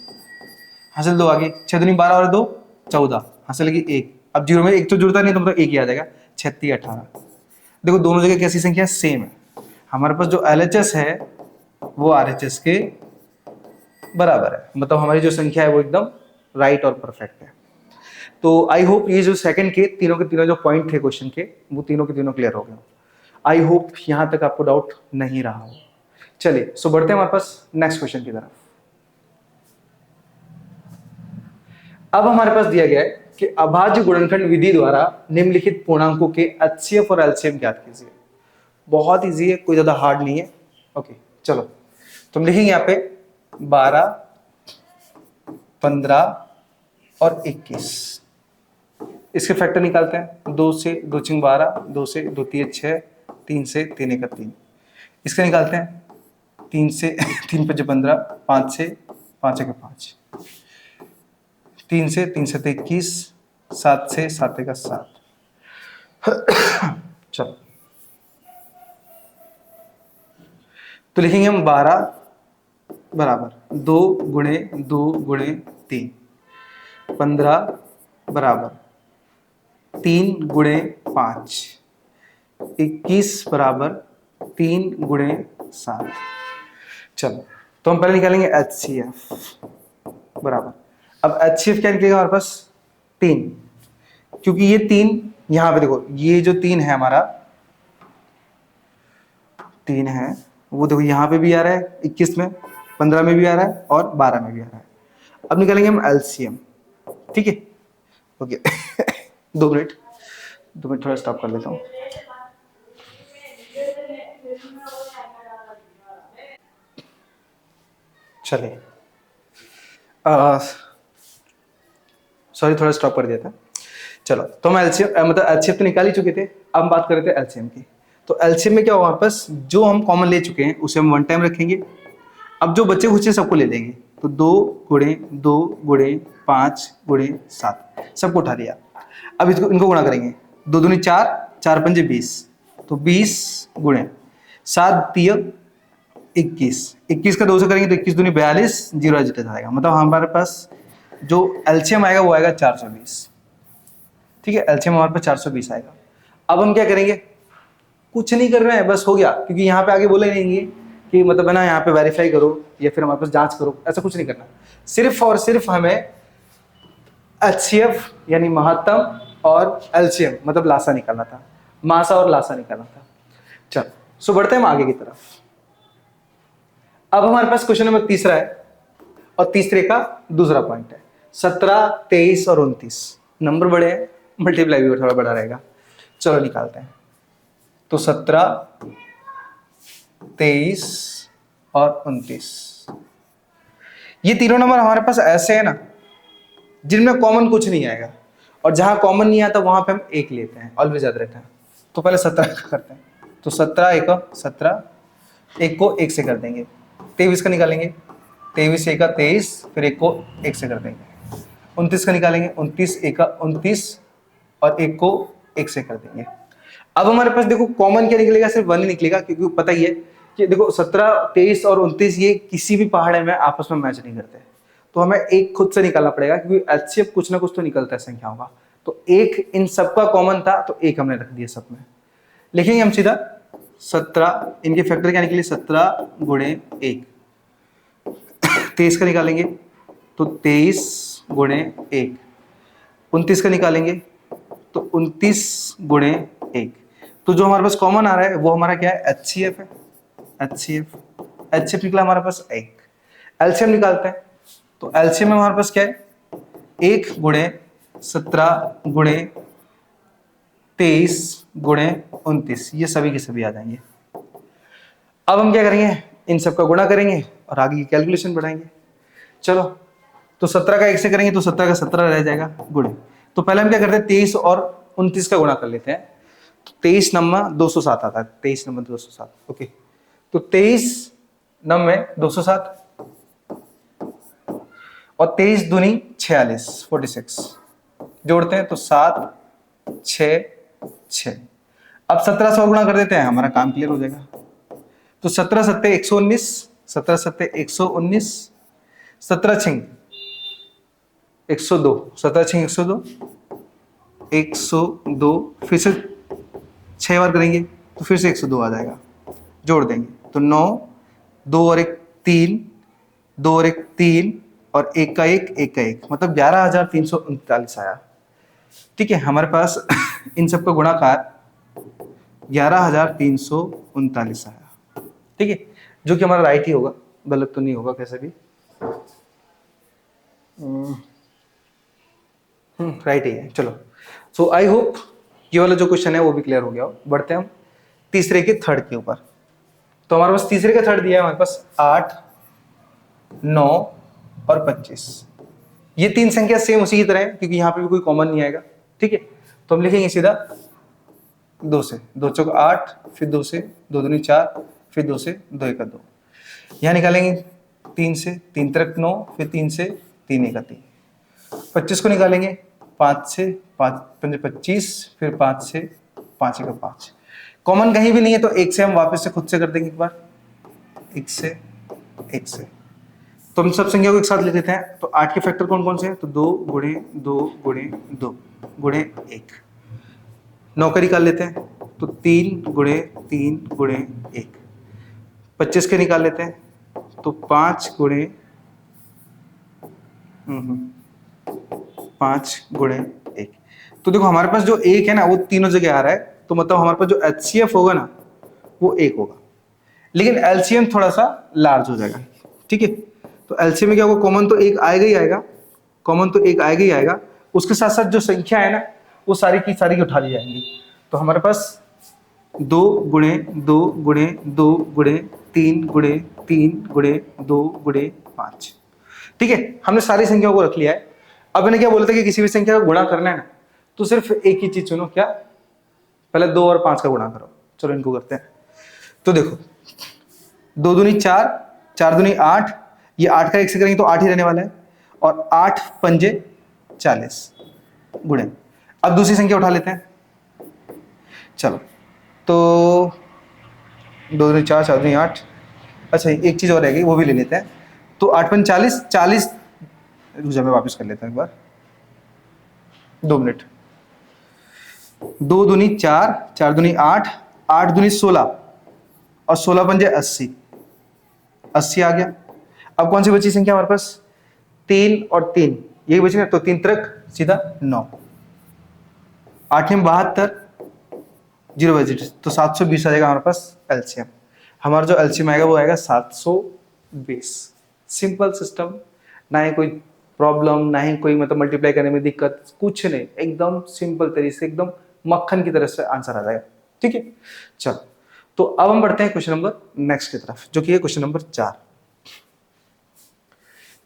हासिल 2 आगे, 6 दूनी 12 और 2 14 हासिल की 1। अब जीरो में एक तो जुड़ता नहीं तो मतलब एक ही आ जाएगा, 36 18। देखो दोनों जगह कैसी संख्या सेम है, हमारे पास जो LHS है वो RHS के बराबर है, मतलब हमारी जो संख्या है वो एकदम राइट और परफेक्ट है। तो आई होप ये जो सेकंड के तीनों जो पॉइंट थे क्वेश्चन के वो तीनों के तीनों क्लियर हो गए। आई होप यहां तक आपको डाउट नहीं रहा हो। चलिए सो बढ़ते हैं हमारे पास नेक्स्ट क्वेश्चन की तरफ। अब हमारे पास दिया गया है कि अभाज्य गुणनखंड विधि द्वारा निम्नलिखित पूर्णांकों के HCF और LCM ज्ञात कीजिए। बहुत इजी है, कोई ज्यादा हार्ड नहीं है। ओके चलो, तो हम लिखेंगे यहाँ पे 12 15 और 21। इसके फैक्टर निकालते हैं, 2 से 2 6 12, 2 से 2 3 6, 3 से 3 1 3। इसका निकालते हैं 3 से 3 5 15, 5 से 5 1 5, 3 से 3 7 21, 7 से 7 1 7। चलो तो लिखेंगे हम 12 बराबर 2 गुणे 2 गुणे 3, 15 बराबर 3 गुणे 5, 21 बराबर 3 गुणे 7। चलो तो हम पहले निकालेंगे HCF बराबर, अब HCF क्या निकलेगा हमारे पास 3, क्योंकि ये 3 यहां पे देखो, ये जो 3 है हमारा 3 है वो देखो यहाँ पे भी आ रहा है 21 में, 15 में भी आ रहा है और 12 में भी आ रहा है। अब निकालेंगे हम LCM। ठीक है, ओके 2 मिनट थोड़ा स्टॉप कर लेता हूँ। चलिए सॉरी थोड़ा स्टॉप कर दिया था। चलो तो हम LCM मतलब HCF तो निकाल ही चुके थे, अब हम बात कर रहे थे LCM की। तो LCM में क्या होगा हमारे पास, जो हम कॉमन ले चुके हैं उसे हम 1 टाइम रखेंगे। अब जो बच्चे कुछ सबको ले लेंगे, तो 2 गुणे 2 गुणे 5 गुणे 7 सबको उठा दिया। अब इसको इनको गुणा करेंगे, 2 दूनी 4, 4 पंजे 20, तो 20 गुणे 7 3 21, 21 का 2 से करेंगे तो 21 दूनी 42, 0 आएगा, मतलब हमारे पास जो LCM आएगा वो आएगा 420। ठीक है, LCM हमारे पास 420 आएगा। अब हम क्या करेंगे, कुछ नहीं कर रहे हैं, बस हो गया, क्योंकि यहाँ पे आगे बोले नहीं कि मतलब है ना यहाँ पे वेरीफाई करो या फिर हमारे पास जांच करो, ऐसा कुछ नहीं करना। सिर्फ और सिर्फ हमें HCF यानी महत्तम और LCM मतलब लासा निकालना था, मासा और लासा निकालना था। चलो सो बढ़ते हैं हम आगे की तरफ। अब हमारे पास क्वेश्चन नंबर तीसरा है और तीसरे का दूसरा पॉइंट है 17 23 और 29। नंबर बड़े हैं, मल्टीप्लाई भी थोड़ा बड़ा रहेगा। चलो निकालते हैं, तो 17 23 और 29, ये तीनों नंबर हमारे पास ऐसे है ना जिनमें कॉमन कुछ नहीं आएगा, और जहां कॉमन नहीं आता वहां पे हम एक लेते हैं, ऑलवेज याद रहता है। तो पहले 17 का करते हैं, तो 17 एक 17, एक को 1 से कर देंगे, 23 का निकालेंगे, 23 एक 23, फिर एक को 1 से कर देंगे, 29 का निकालेंगे, 29 एक 29 और एक को 1 से कर देंगे। अब हमारे पास देखो कॉमन क्या निकलेगा, सिर्फ 1 ही निकलेगा, क्योंकि पता ही है कि देखो 17 23 और 29 ये किसी भी पहाड़ में आपस में मैच नहीं करते, तो हमें एक खुद से निकालना पड़ेगा, क्योंकि HCF कुछ ना कुछ तो निकलता है संख्याओं का। तो एक इन सबका कॉमन था तो एक हमने रख दिया सब में। लिखेंगे हम सीधा 17, इनके फैक्टर क्या निकले 17 गुणे 1, 23 का निकालेंगे तो 23 गुणे 1, 29 का निकालेंगे तो 29 गुणे 1। तो जो हमारे पास कॉमन आ रहा है वो हमारा क्या है, HCF है। HCF निकला हमारे पास 1। LCM निकालते हैं, तो LCM में हमारे पास क्या है 1 गुणे 17 गुणे 23 गुणे 29, ये सभी के सभी आ जाएंगे। अब हम क्या करेंगे, इन सबका गुणा करेंगे और आगे की कैलकुलेशन बढ़ाएंगे। चलो, तो 17 का 1 से करेंगे तो 17 का 17 रह जाएगा गुणे। तो पहले हम क्या करते हैं, 23 और 29 का गुणा कर लेते हैं। तो 23 नंबर 207 आता है, 23 नंबर 207। ओके, तो 23 नंबर 207 और 23 दूनी 46, 46 जोड़ते हैं तो 7 6 6। अब 17 से और गुणा कर देते हैं, हमारा काम क्लियर हो जाएगा। तो 17 सत्ते 119, 17 सत्ते 119, 17 छिंग 102, 17 छिंग 102, 102 फिर से 6 बार करेंगे तो फिर से 102 आ जाएगा, जोड़ देंगे तो 9, 2 और 1 3, 2 और 1 3 और 1 का 1, 1 का 1, मतलब 11,339 आया। ठीक है, हमारे पास इन सबका गुणाकार 11,339 आया। ठीक है, जो कि हमारा राइट ही होगा, गलत तो नहीं होगा कैसे भी। राइट ही है। चलो, सो आई होप ये वाला जो क्वेश्चन है वो भी क्लियर हो गया हो। बढ़ते हैं हम तीसरे के थर्ड के ऊपर। तो हमारे पास तीसरे का थर्ड दिया है, हमारे पास 8 9 और 25। ये तीन संख्या सेम उसी की तरह है क्योंकि यहाँ पे भी कोई कॉमन नहीं आएगा। ठीक है, तो हम लिखेंगे सीधा 2 से, 2 चौक 8, फिर 2 से 2 दूनी 4, फिर 2 से 2 1 2। यहाँ निकालेंगे 3 से, 3 त्रिक 9, फिर 3 से 3 1 3। 25 को निकालेंगे 5 से, 5 5 25, फिर 5 से 5 1 5। कॉमन कहीं भी नहीं है तो 1 से हम वापस से खुद से कर देंगे एक बार, 1 से 1 से। तो हम सब संख्या को एक साथ लिख लेते हैं। तो 8 के फैक्टर कौन कौन से हैं, तो 2 गुणे 2 गुणे 2 गुणे 1। 9 का निकाल लेते हैं तो 3 गुणे 3 गुणे 1। 25 के निकाल लेते हैं तो 5 गुणे 5 गुणे 1। तो देखो हमारे पास जो 1 है ना वो तीनों जगह आ रहा है, तो मतलब हमारे पास जो HCF होगा ना वो 1 होगा, लेकिन LCM थोड़ा सा लार्ज हो जाएगा। ठीक है, तो LCM में क्या होगा, कॉमन तो 1 आएगा ही आएगा, कॉमन तो 1 आएगा ही आएगा, उसके साथ साथ जो संख्या है ना वो सारी की सारी उठा ली जाएंगी। तो हमारे पास 2 गुणे 2 गुणे 2 गुणे 3 गुणे 3 गुणे 2 गुणे 5। ठीक है, हमने सारी संख्याओं को रख लिया है। अब मैंने क्या बोला था कि किसी भी संख्या का गुणा करना है ना तो सिर्फ एक ही चीज चुनो, क्या, पहले 2 और 5 का गुणा करो। चलो इनको करते हैं। तो देखो 2 दूनी 4, 4 दूनी 8, ये 8 का 1 से करेंगे तो 8 ही रहने वाला है, और 8 पंजे 40 गुणे। अब दूसरी संख्या उठा लेते हैं। चलो, तो 2 दूनी 4, 4 दूनी 8, अच्छा एक चीज और रहेगी वो भी ले लेते हैं। तो 8 पंजे 40, 40 मैं वापस कर लेता हूँ एक बार, 2 मिनट। 2 दूनी 4, 4 दूनी 8, 8 दूनी 16 और 16 पंजे 80, 80 आ गया। अब कौन सी बची संख्या हमारे पास, 3 और 3, यही बची ना, तो 3 त्रिक सीधा 9, 8 में 72, 0 बचे तो 720 आ जाएगा हमारे पास LCM। हमारा जो LCM आएगा वो आएगा 720। सिंपल सिस्टम, ना ही कोई प्रॉब्लम, ना ही कोई मतलब मल्टीप्लाई करने में दिक्कत, कुछ नहीं, एकदम सिंपल तरीके से, एकदम मक्खन की तरह से आंसर आ जाएगा। ठीक है, चलो तो अब हम बढ़ते हैं क्वेश्चन नंबर नेक्स्ट की तरफ, जो कि है क्वेश्चन नंबर 4।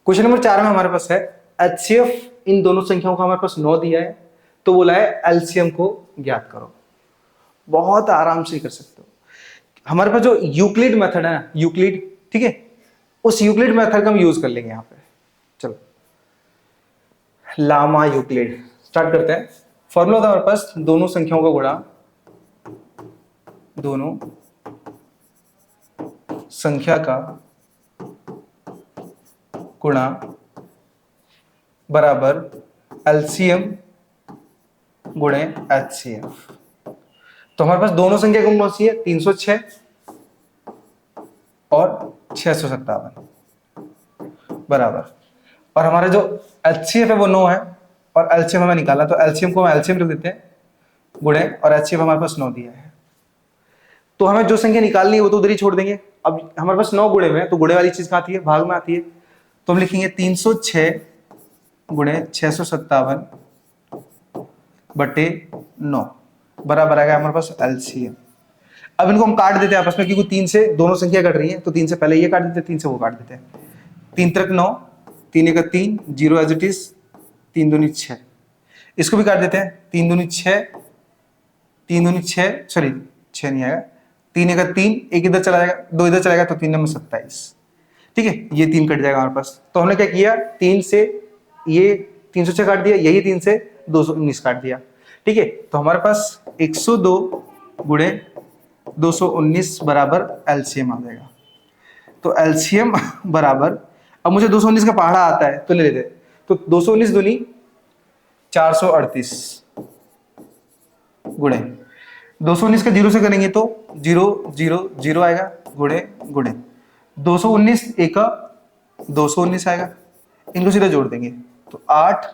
क्वेश्चन नंबर 4 में हमारे पास है HCF, इन दोनों संख्याओं का हमारे पास 9 दिया है, तो बोला है LCM को ज्ञात करो। बहुत आराम से कर सकते हो। हमारे पास जो यूक्लिड मेथड है ना, यूक्लिड, ठीक है, उस यूक्लिड मेथड का हम यूज कर लेंगे यहाँ पे। चलो, लामा यूक्लिड स्टार्ट करते हैं। फॉर्मूला था हमारे पास, दोनों संख्याओं का गुणा, दोनों संख्या का गुणा बराबर LCM गुणे HCF। तो हमारे पास दोनों संख्या कौन सी है, 306 और 657 बराबर, और हमारा जो HCF है वो 9 है और LCM हमें निकाला, तो LCM को हम LCM रख देते हैं गुणे, और HCF हमारे पास 9 दिया है। तो हमें जो संख्या निकालनी है वो तो उधर ही छोड़ देंगे। अब हमारे पास 9 गुणे में है, तो गुणे वाली चीज कहाँ आती है, भाग में आती है। तो हम लिखेंगे 306 गुणे 657 बटे 9। बराबर आएगा हमारे पास एलसीएम। अब इनको हम काट देते हैं आपस में, क्योंकि 3 से दोनों संख्या कट रही है, तो 3 से पहले ये काट देते हैं, 3 से वो काट देते हैं। 3 त्रिक 9, 3 एक 3, 0 एज इट इज, 3 दूनी 6। इसको भी काट देते हैं, 3 दूनी 6, 3 दूनी 6, सॉरी 6 नहीं आएगा, 3 एक 3, एक इधर चला जाएगा, 2 इधर चला जाएगा, तो 3 नंबर 27। ठीक है, ये 3 कट जाएगा हमारे पास। तो हमने क्या किया, 3 से ये 306 काट दिया, यही 3 से 219 काट दिया। ठीक है, तो हमारे पास 102 गुणे 219 बराबर एलसीएम आ जाएगा। तो एलसीएम बराबर, अब मुझे 219 का पहाड़ा आता है तो ले लेते, तो 219 दूनी 438 गुणे 219 का 0 से करेंगे तो 0 0 0 आएगा, गुणे गुणे 219 एक 219 आएगा, इनको सीधा जोड़ देंगे तो 8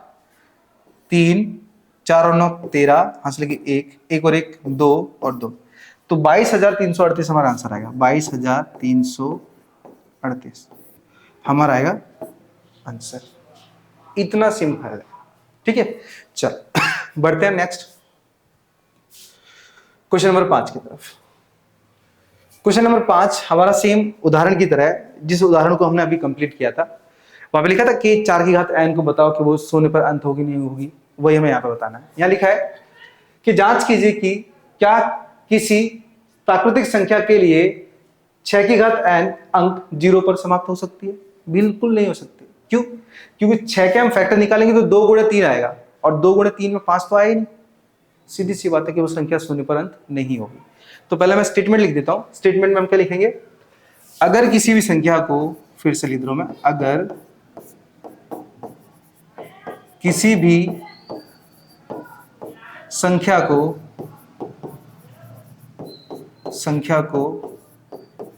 3 4 और 9 13, हासिल लगे 1 और 1 2 और 2, तो 22,338 हमारा आंसर आएगा। 22,338 हमारा आएगा आंसर। इतना सिंपल है। ठीक है, चल बढ़ते हैं नेक्स्ट क्वेश्चन नंबर 5 की तरफ। क्वेश्चन नंबर 5 हमारा सेम उदाहरण की तरह है, जिस उदाहरण को हमने अभी कंप्लीट किया था। वहां पे लिखा था कि 4 की घात n को बताओ कि वो शून्य पर अंत होगी नहीं होगी, वही हमें यहाँ पे बताना है। यहाँ लिखा है कि जांच कीजिए कि क्या किसी प्राकृतिक संख्या के लिए 6 की घात n अंक 0 पर समाप्त हो सकती है। बिल्कुल नहीं हो सकती। क्यों? क्योंकि 6 के हम फैक्टर निकालेंगे तो 2 गुणे 3 आएगा, और 2 गुणे 3 में 5 तो आए नहीं। सीधी सी बात है कि वो संख्या शून्य पर अंत नहीं होगी। तो पहले मैं स्टेटमेंट लिख देता हूं। स्टेटमेंट में हम क्या लिखेंगे, अगर किसी भी संख्या को, फिर से लिख दो मैं, अगर किसी भी संख्या को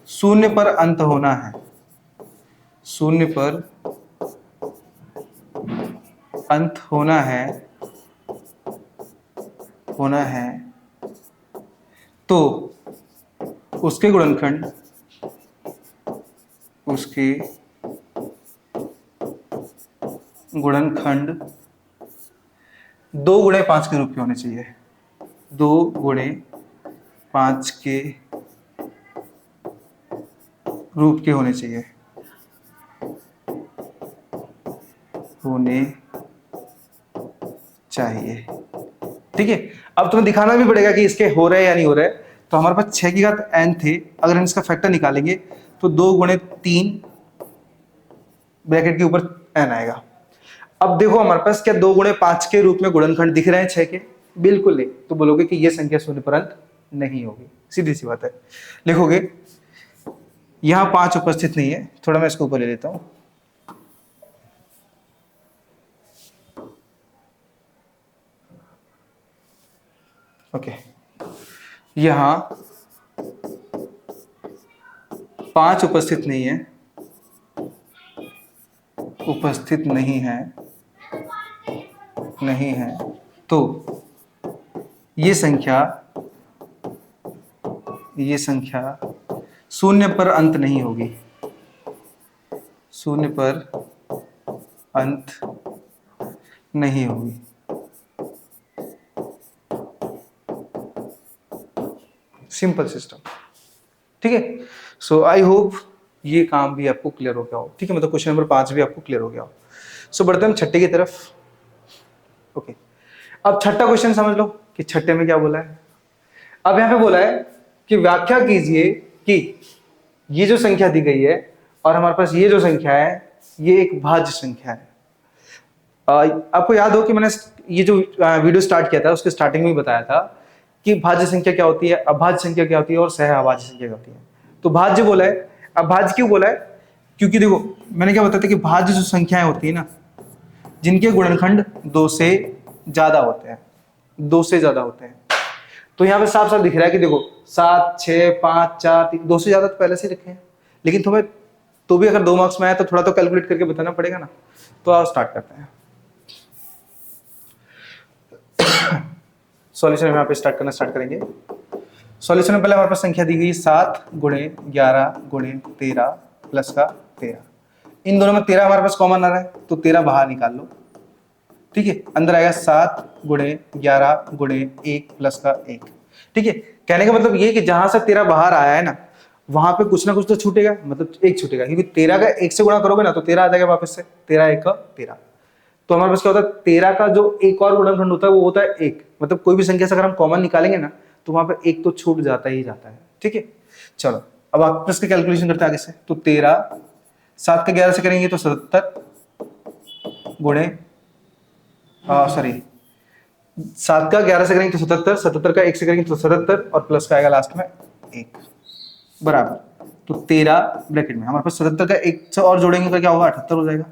शून्य पर अंत होना है, शून्य पर अंत होना है तो उसके गुणनखंड 2 गुणे 5 के रूप के होने चाहिए। 2 गुणे 5 के रूप के होने चाहिए, ठीक है। अब तुम्हें दिखाना भी पड़ेगा कि इसके हो रहे हैं या नहीं हो रहे। तो हमारे पास 6 की घात n थे, अगर हम इसका फैक्टर निकालेंगे तो 2 गुणे 3 ब्रैकेट के ऊपर n आएगा। अब देखो हमारे पास क्या 2 गुणे 5 के रूप में गुणनखंड दिख रहे हैं 6 के? बिल्कुल नहीं। तो बोलोगे कि यह संख्या शून्य पर अंत नहीं होगी, सीधी सी बात है। लिखोगे यहां 5 उपस्थित नहीं है, थोड़ा मैं इसको ऊपर ले लेता हूं। ओके, यहां 5 उपस्थित नहीं है, तो ये संख्या शून्य पर अंत नहीं होगी, शून्य पर अंत नहीं होगी। सिंपल सिस्टम, ठीक है। सो आई होप ये काम भी आपको क्लियर हो गया हो, ठीक है। मतलब क्वेश्चन नंबर 5 भी आपको क्लियर हो गया हो। सो बढ़ते हैं हम छठे की तरफ। ओके, अब छठा क्वेश्चन समझ लो कि छठे में क्या बोला है। अब यहाँ पे बोला है कि व्याख्या कीजिए कि ये जो संख्या दी गई है और हमारे पास ये जो संख्या है, ये एक भाज्य संख्या है। आपको याद हो कि मैंने ये जो वीडियो स्टार्ट किया था उसके स्टार्टिंग में बताया था कि भाज्य संख्या क्या होती है, अभाज्य संख्या क्या होती है और सह अभाज्य संख्या क्या होती है। तो भाज्य बोला है। अभाज्य क्यों बोला है? क्योंकि देखो मैंने क्या बताया था कि भाज्य जो संख्याएं होती है ना, जिनके गुणनखंड 2 से ज्यादा होते हैं, 2 से ज्यादा होते हैं। तो यहाँ पे साफ साफ दिख रहा है कि देखो 7 6 5 4 3, 2 से ज्यादा तो पहले से रखे हैं, लेकिन तुम्हें तो भी अगर 2 मार्क्स में आया तो थोड़ा तो कैलकुलेट करके बताना पड़ेगा ना। तो आओ स्टार्ट करते हैं। सॉल्यूशन हम यहाँ पे स्टार्ट करेंगे। सॉल्यूशन में पहले हमारे पास संख्या दी गई 7 गुणे 11 गुणे 13 प्लस का 13। इन दोनों में 13 हमारे पास कॉमन आ रहा है, तो 13 बाहर निकाल लो। ठीक है, अंदर आएगा 7 गुणे 11 गुणे 1 प्लस का 1। ठीक है, कहने का मतलब ये कि जहां से 13 बाहर आया है ना, वहां पे कुछ ना कुछ तो छूटेगा, मतलब 1 छूटेगा, क्योंकि 13 का 1 से गुणा करोगे ना तो 13 आ जाएगा वापस से, 13 1 का 13। तो हमारे पास क्या होता है, 13 का जो एक और गुणनखंड होता है वो होता है 1। मतलब कोई भी संख्या से अगर हम कॉमन निकालेंगे ना तो वहां पे 1 तो छूट जाता ही जाता है। ठीक है, चलो अब आप इसका कैलकुलेशन करते हैं आगे से। तो 13 7 का 11 से करेंगे तो 77 गुणे सॉरी 7 का 11 से करेंगे तो 77, 77 का 1 से करेंगे तो 77 और प्लस का आएगा लास्ट में 1 बराबर। तो 13 ब्रैकेट में हमारे पास 77 का 1 से और जोड़ेंगे तो क्या होगा, 78 हो जाएगा।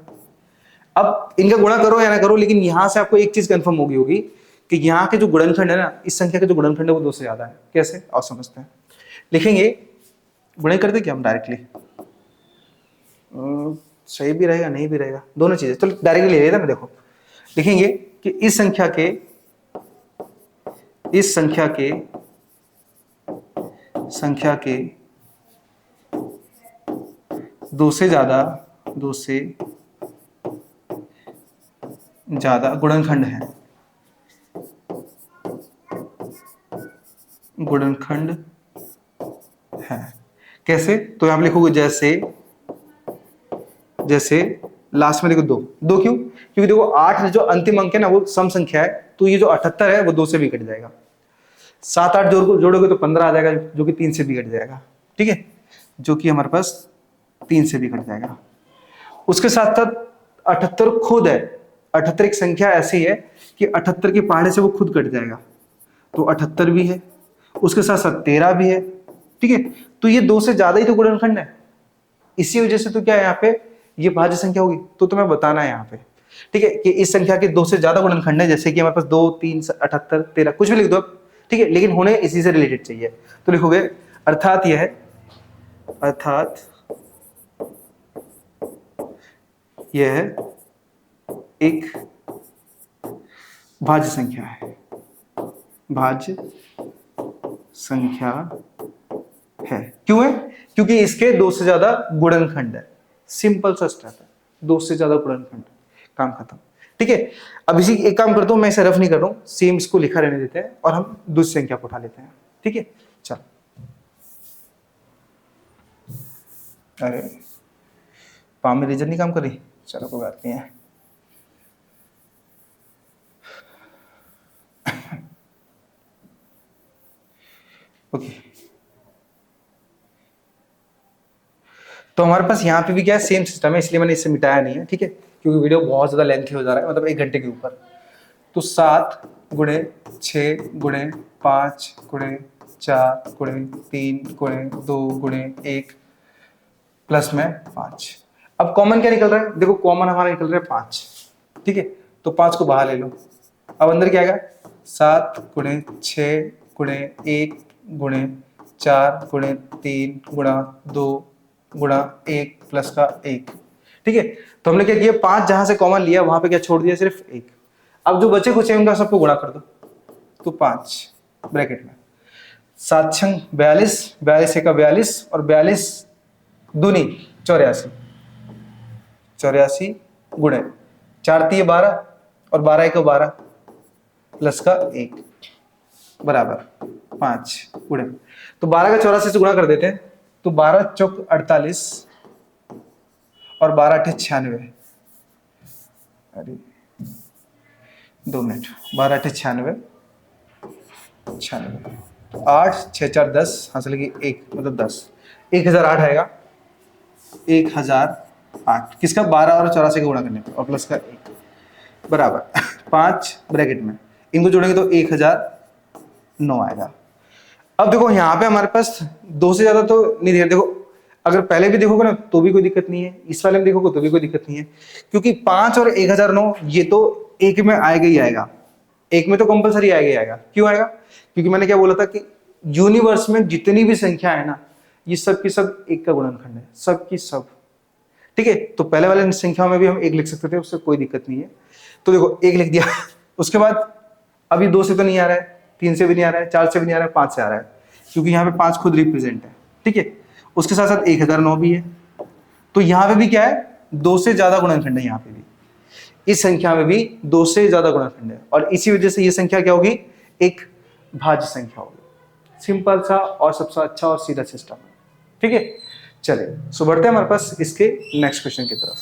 अब इनका गुणा करो या ना करो, लेकिन यहां से आपको एक चीज कंफर्म होगी कि यहाँ के जो गुणनखंड है ना, इस संख्या के जो गुणनखंड है वो 2 से ज्यादा है। कैसे और समझते हैं, लिखेंगे गुणे कर दे क्या हम डायरेक्टली, सही भी रहेगा नहीं भी रहेगा, दोनों चीजें। चलो डायरेक्टली ले लेते हैं। देखो लिखेंगे कि इस संख्या के 2 से ज्यादा गुणनखंड है। कैसे, तो यहां पे लिखोगे जैसे लास्ट में देखो 2 क्यों, क्योंकि देखो 8 जो अंतिम अंक है ना वो सम संख्या है, तो ये जो 78 है वो 2 से भी कट जाएगा। 7 8 जोड़ोगे तो 15 आ जाएगा, जो कि 3 से भी कट जाएगा। ठीक है, जो कि हमारे पास 3 से भी कट जाएगा। उसके साथ साथ 78 खुद है, 78 एक संख्या ऐसी है कि 78 के पहाड़े से वो खुद कट जाएगा, तो 78 भी है। उसके साथ साथ 13 भी है। ठीक है, तो ये 2 से ज्यादा ही तो गुणनखंड है, इसी वजह से तो क्या है यहाँ पे ये भाज्य संख्या होगी। तो तुम्हें बताना है यहाँ पे, ठीक है, कि इस संख्या के 2 से ज्यादा गुणनखंड है, जैसे कि हमारे पास 2 3 78 13 कुछ भी लिख दो, ठीक है, लेकिन होने इसी से रिलेटेड चाहिए। तो लिखोगे अर्थात यह एक भाज्य संख्या है। क्यों है, क्योंकि इसके 2 से ज्यादा गुणनखंड है। सिंपल सा स्टेप है, 2 से ज्यादा गुणनखंड, काम खत्म। ठीक है, अब इसी एक काम करता हूं, मैं इसे रफ नहीं कर रहा हूं, सेम इसको लिखा रहने देते हैं और हम दूसरी संख्या को उठा लेते हैं। ठीक है, चलो। अरे पाम में रीजन नहीं काम कर रही, चलो कोई बात नहीं है। ओके, तो हमारे पास यहाँ पे भी क्या है, सेम सिस्टम है, इसलिए मैंने इसे मिटाया नहीं है। ठीक है, क्योंकि वीडियो बहुत ज्यादा लेंथी हो जा रहा है, मतलब 1 घंटे के ऊपर। तो 7 गुणे 6 गुणे 5 गुणे 4 गुणे 3 गुणे 2 गुणे 1 प्लस में 5। अब कॉमन क्या निकल रहा है, देखो कॉमन हमारा निकल रहा है 5। ठीक है, तो 5 को बाहर ले लो। अब अंदर क्या आएगा, 7 गुणे 6 गुणे 1 गुणे 4 गुणे 3 गुणा 2 गुणा 1 प्लस का 1। ठीक है, तो हमने क्या किया, 5 जहां से कॉमन लिया वहां पे क्या छोड़ दिया, सिर्फ 1। अब जो बचे कुछ है उनका सबको गुणा कर दो, तो 5 ब्रैकेट में 7 छंग 42, 42 एका 42 और 42 दूनी 84, 84 गुणे 4 3 12 और 12 एका 12 प्लस का 1 बराबर 5 गुणे। तो 12 का 84 से गुणा कर देते हैं, तो 12 चौक 48 और 12 अठे 96। अरे 2 मिनट, 12 अठे 96 8 6 4 10 हासिल की 1 मतलब 10, 1008 आएगा, 1008 किसका, 12 और 84 का गुणा करने पर और प्लस का 1 बराबर 5 ब्रैकेट में, इनको जोड़ेंगे तो 1009 आएगा। अब देखो यहाँ पे हमारे पास 2 से ज्यादा तो नहीं दिया, देखो अगर पहले भी देखोगे ना तो भी कोई दिक्कत नहीं है, इस वाले में देखोगे तो भी कोई दिक्कत नहीं है, क्योंकि 5 और 1009 ये तो एक में आएगा ही आएगा, एक में तो कंपलसरी आएगा ही आएगा। क्यों आएगा, क्योंकि मैंने क्या बोला था कि यूनिवर्स में जितनी भी संख्या है ना, ये सब की सब 1 का गुणनखंड है, सब की सब। ठीक है, तो पहले वाले संख्याओं में भी हम 1 लिख सकते थे, उससे कोई दिक्कत नहीं है। तो देखो 1 लिख दिया, उसके बाद अभी 2 से तो नहीं आ रहा है, 3 से भी नहीं आ रहा है, 4 से भी नहीं आ रहा है, 5 से आ रहा है, क्योंकि यहाँ पे 5 खुद रिप्रेजेंट है। ठीक है, उसके साथ साथ 1009 भी है, तो यहाँ पे भी क्या है, 2 से ज्यादा गुणनखंड है यहाँ पे भी। इस संख्या में भी 2 से ज्यादा गुणनखंड है और इसी वजह से ये संख्या क्या होगी, एक भाज्य संख्या होगी। सिंपल सा और सबसे अच्छा और सीधा सिस्टम है, ठीक है। चलिए सो बढ़ते हैं हमारे पास इसके नेक्स्ट क्वेश्चन की तरफ।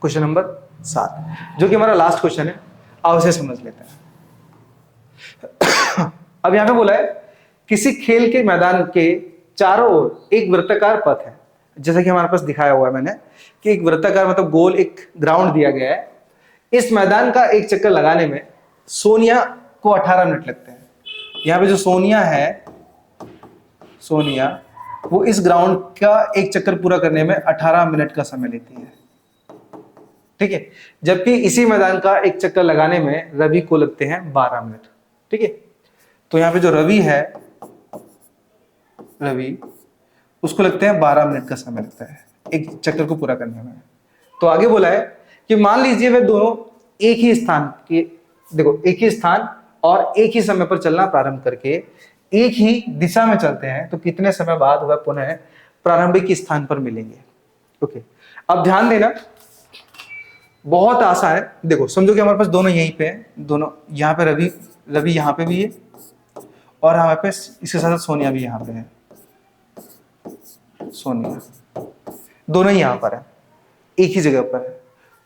क्वेश्चन नंबर 7 जो कि हमारा लास्ट क्वेश्चन है, आओ इसे समझ लेते हैं। अब यहां पे बोला है किसी खेल के मैदान के चारों ओर एक वृत्ताकार पथ है, जैसा कि हमारे पास दिखाया हुआ है मैंने कि एक वृत्ताकार मतलब गोल एक ग्राउंड दिया गया है। इस मैदान का एक चक्कर लगाने में सोनिया को 18 मिनट लगते हैं। यहाँ पे जो सोनिया है, सोनिया वो इस ग्राउंड का एक चक्कर पूरा करने में 18 मिनट का समय लेती है, ठीक है। जबकि इसी मैदान का एक चक्कर लगाने में रवि को लगते हैं 12 मिनट, ठीक है। तो यहाँ पे जो रवि है, रवि उसको लगते हैं 12 मिनट का समय लगता है एक चक्कर को पूरा करने में। तो आगे बोला है कि मान लीजिए वे दोनों एक ही स्थान के, देखो एक ही स्थान और एक ही समय पर चलना प्रारंभ करके एक ही दिशा में चलते हैं, तो कितने समय बाद वह पुनः प्रारंभिक स्थान पर मिलेंगे। ओके, अब ध्यान देना, बहुत आसान है। देखो समझो कि हमारे पास दोनों यहीं पे हैं, दोनों यहाँ पे रवि यहाँ पे भी है और हमारे पे इसके साथ सोनिया भी यहाँ पे है। सोनिया दोनों ही यहाँ पर है, एक ही जगह पर है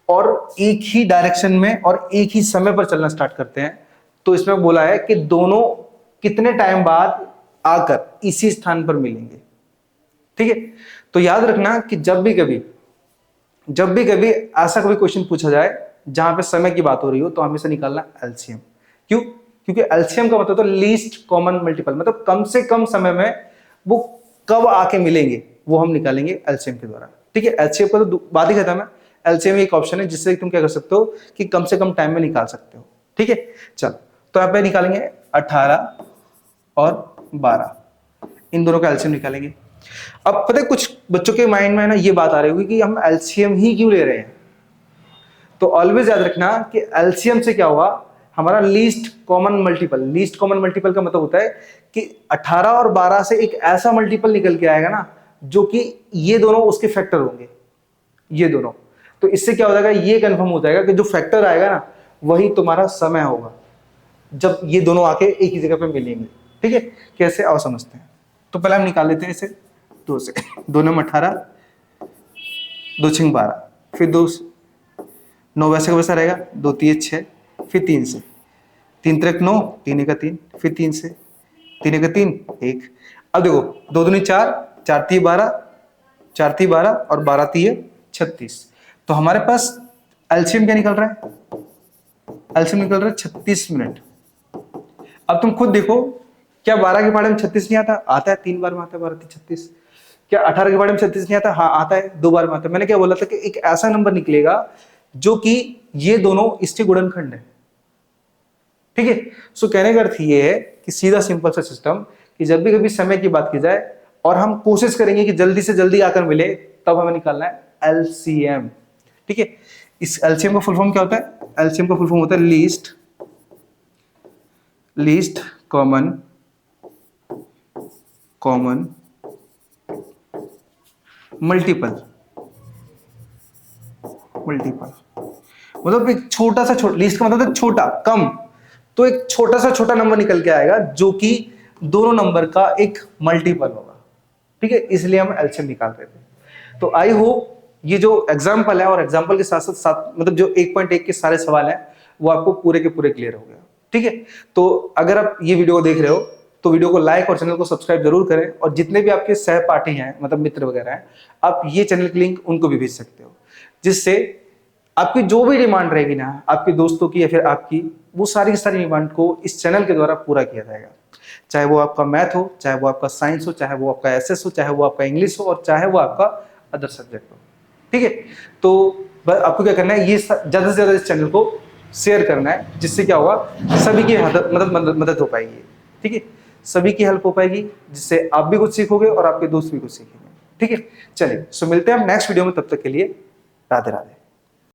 और एक ही डायरेक्शन में और एक ही समय पर चलना स्टार्ट करते हैं। तो इसमें बोला है कि दोनों कितने टाइम बाद आकर इसी स्थान पर मिलेंगे, ठीक है। तो याद रखना कि जब भी कभी ऐसा कोई क्वेश्चन पूछा जाए जहां पे समय की बात हो रही हो तो हमेशा निकालना एलसीएम। क्यों? क्योंकि एलसीएम का मतलब तो लीस्ट कॉमन मल्टीपल, मतलब कम से कम समय में वो कब आके मिलेंगे वो हम निकालेंगे एलसीएम के द्वारा, ठीक है। एलसीएम का तो बात ही खत्म है। एलसीएम एक ऑप्शन है जिससे तुम क्या कर सकते हो कि कम से कम टाइम में निकाल सकते हो, ठीक है। चलो तो यहाँ पे निकालेंगे 18 और 12, इन दोनों का एलसीएम निकालेंगे। अब पता है कुछ बच्चों के माइंड में ना ये बात आ रही होगी कि हम एलसीएम ही क्यों ले रहे हैं। तो ऑलवेज याद रखना कि एलसीएम से क्या हुआ, हमारा least common multiple. Least common multiple का मतलब होता है कि 18 और 12 से एक ऐसा मल्टीपल निकल के आएगा ना जो कि ये दोनों उसके फैक्टर होंगे, ये दोनों। तो इससे क्या हो जाएगा, ये कंफर्म हो जाएगा कि जो फैक्टर आएगा ना वही तुम्हारा समय होगा जब ये दोनों आके एक ही जगह पे मिलेंगे, ठीक है। कैसे आओ समझते हैं। तो पहले हम निकाल लेते हैं इसे 2 से। 2 में 18, 2 6 12, फिर 2 9 वैसे का वैसा रहेगा, 2 3 6, फिर 3 से, 3 3 9, 3 1 3, फिर 3 से, 3 1 3 1। अब देखो 2 2 4, 4 3 12, 4 3 12 और 12 3 36। तो हमारे पास एलसीएम क्या निकल रहा है, एलसीएम निकल रहा है 36 मिनट। अब तुम खुद देखो, क्या 12 के बारे में 36 नहीं आता? आता है, 3 बार में आता है 12 3 36। क्या 18 के बारे में 36 नहीं आता? हाँ आता है, 2 बार में आता है। मैंने क्या बोला था कि एक ऐसा नंबर निकलेगा जो कि ये दोनों इसके गुणनखंड है, ठीक है। सो कहने का अर्थ ये है कि सीधा सिंपल सा सिस्टम कि जब भी कभी समय की बात की जाए और हम कोशिश करेंगे कि जल्दी से जल्दी आकर मिले, तब हमें निकालना है एलसीएम, ठीक है। इस एलसीएम का फुल फॉर्म क्या होता है? एलसीएम का फुल फॉर्म होता है लीस्ट कॉमन मल्टीपल। मतलब एक छोटा सा लीस्ट का मतलब छोटा, कम। तो एक छोटा सा नंबर निकल के आएगा जो कि दोनों नंबर का एक मल्टीपल होगा, ठीक है। इसलिए हम एलसीएम निकाल रहे थे। तो आई होप ये जो एग्जाम्पल है और एग्जाम्पल के साथ साथ मतलब जो 1.1 के सारे सवाल हैं वो आपको पूरे के पूरे क्लियर हो गया, ठीक है। तो अगर आप ये वीडियो देख रहे हो तो वीडियो को लाइक और चैनल को सब्सक्राइब जरूर करें, और जितने भी आपके सहपाठी हैं मतलब मित्र वगैरह हैं, आप ये चैनल की लिंक उनको भी भेज सकते हो, जिससे आपकी जो भी डिमांड रहेगी ना, आपके दोस्तों की या फिर आपकी, वो सारी की सारी डिमांड को इस चैनल के द्वारा पूरा किया जाएगा। चाहे वो आपका मैथ हो, चाहे वो आपका साइंस हो, चाहे वो आपका एसएस हो, चाहे वो आपका इंग्लिश हो, और चाहे वो आपका अदर सब्जेक्ट हो, ठीक है। तो आपको क्या करना है, ये ज्यादा से ज्यादा इस चैनल को शेयर करना है, जिससे क्या होगा, सभी की मदद हो पाएगी, ठीक है। सभी की हेल्प हो पाएगी, जिससे आप भी कुछ सीखोगे और आपके दोस्त भी कुछ सीखेंगे, ठीक है। चलिए सो मिलते हैं हम नेक्स्ट वीडियो में, तब तक के लिए राधे राधे।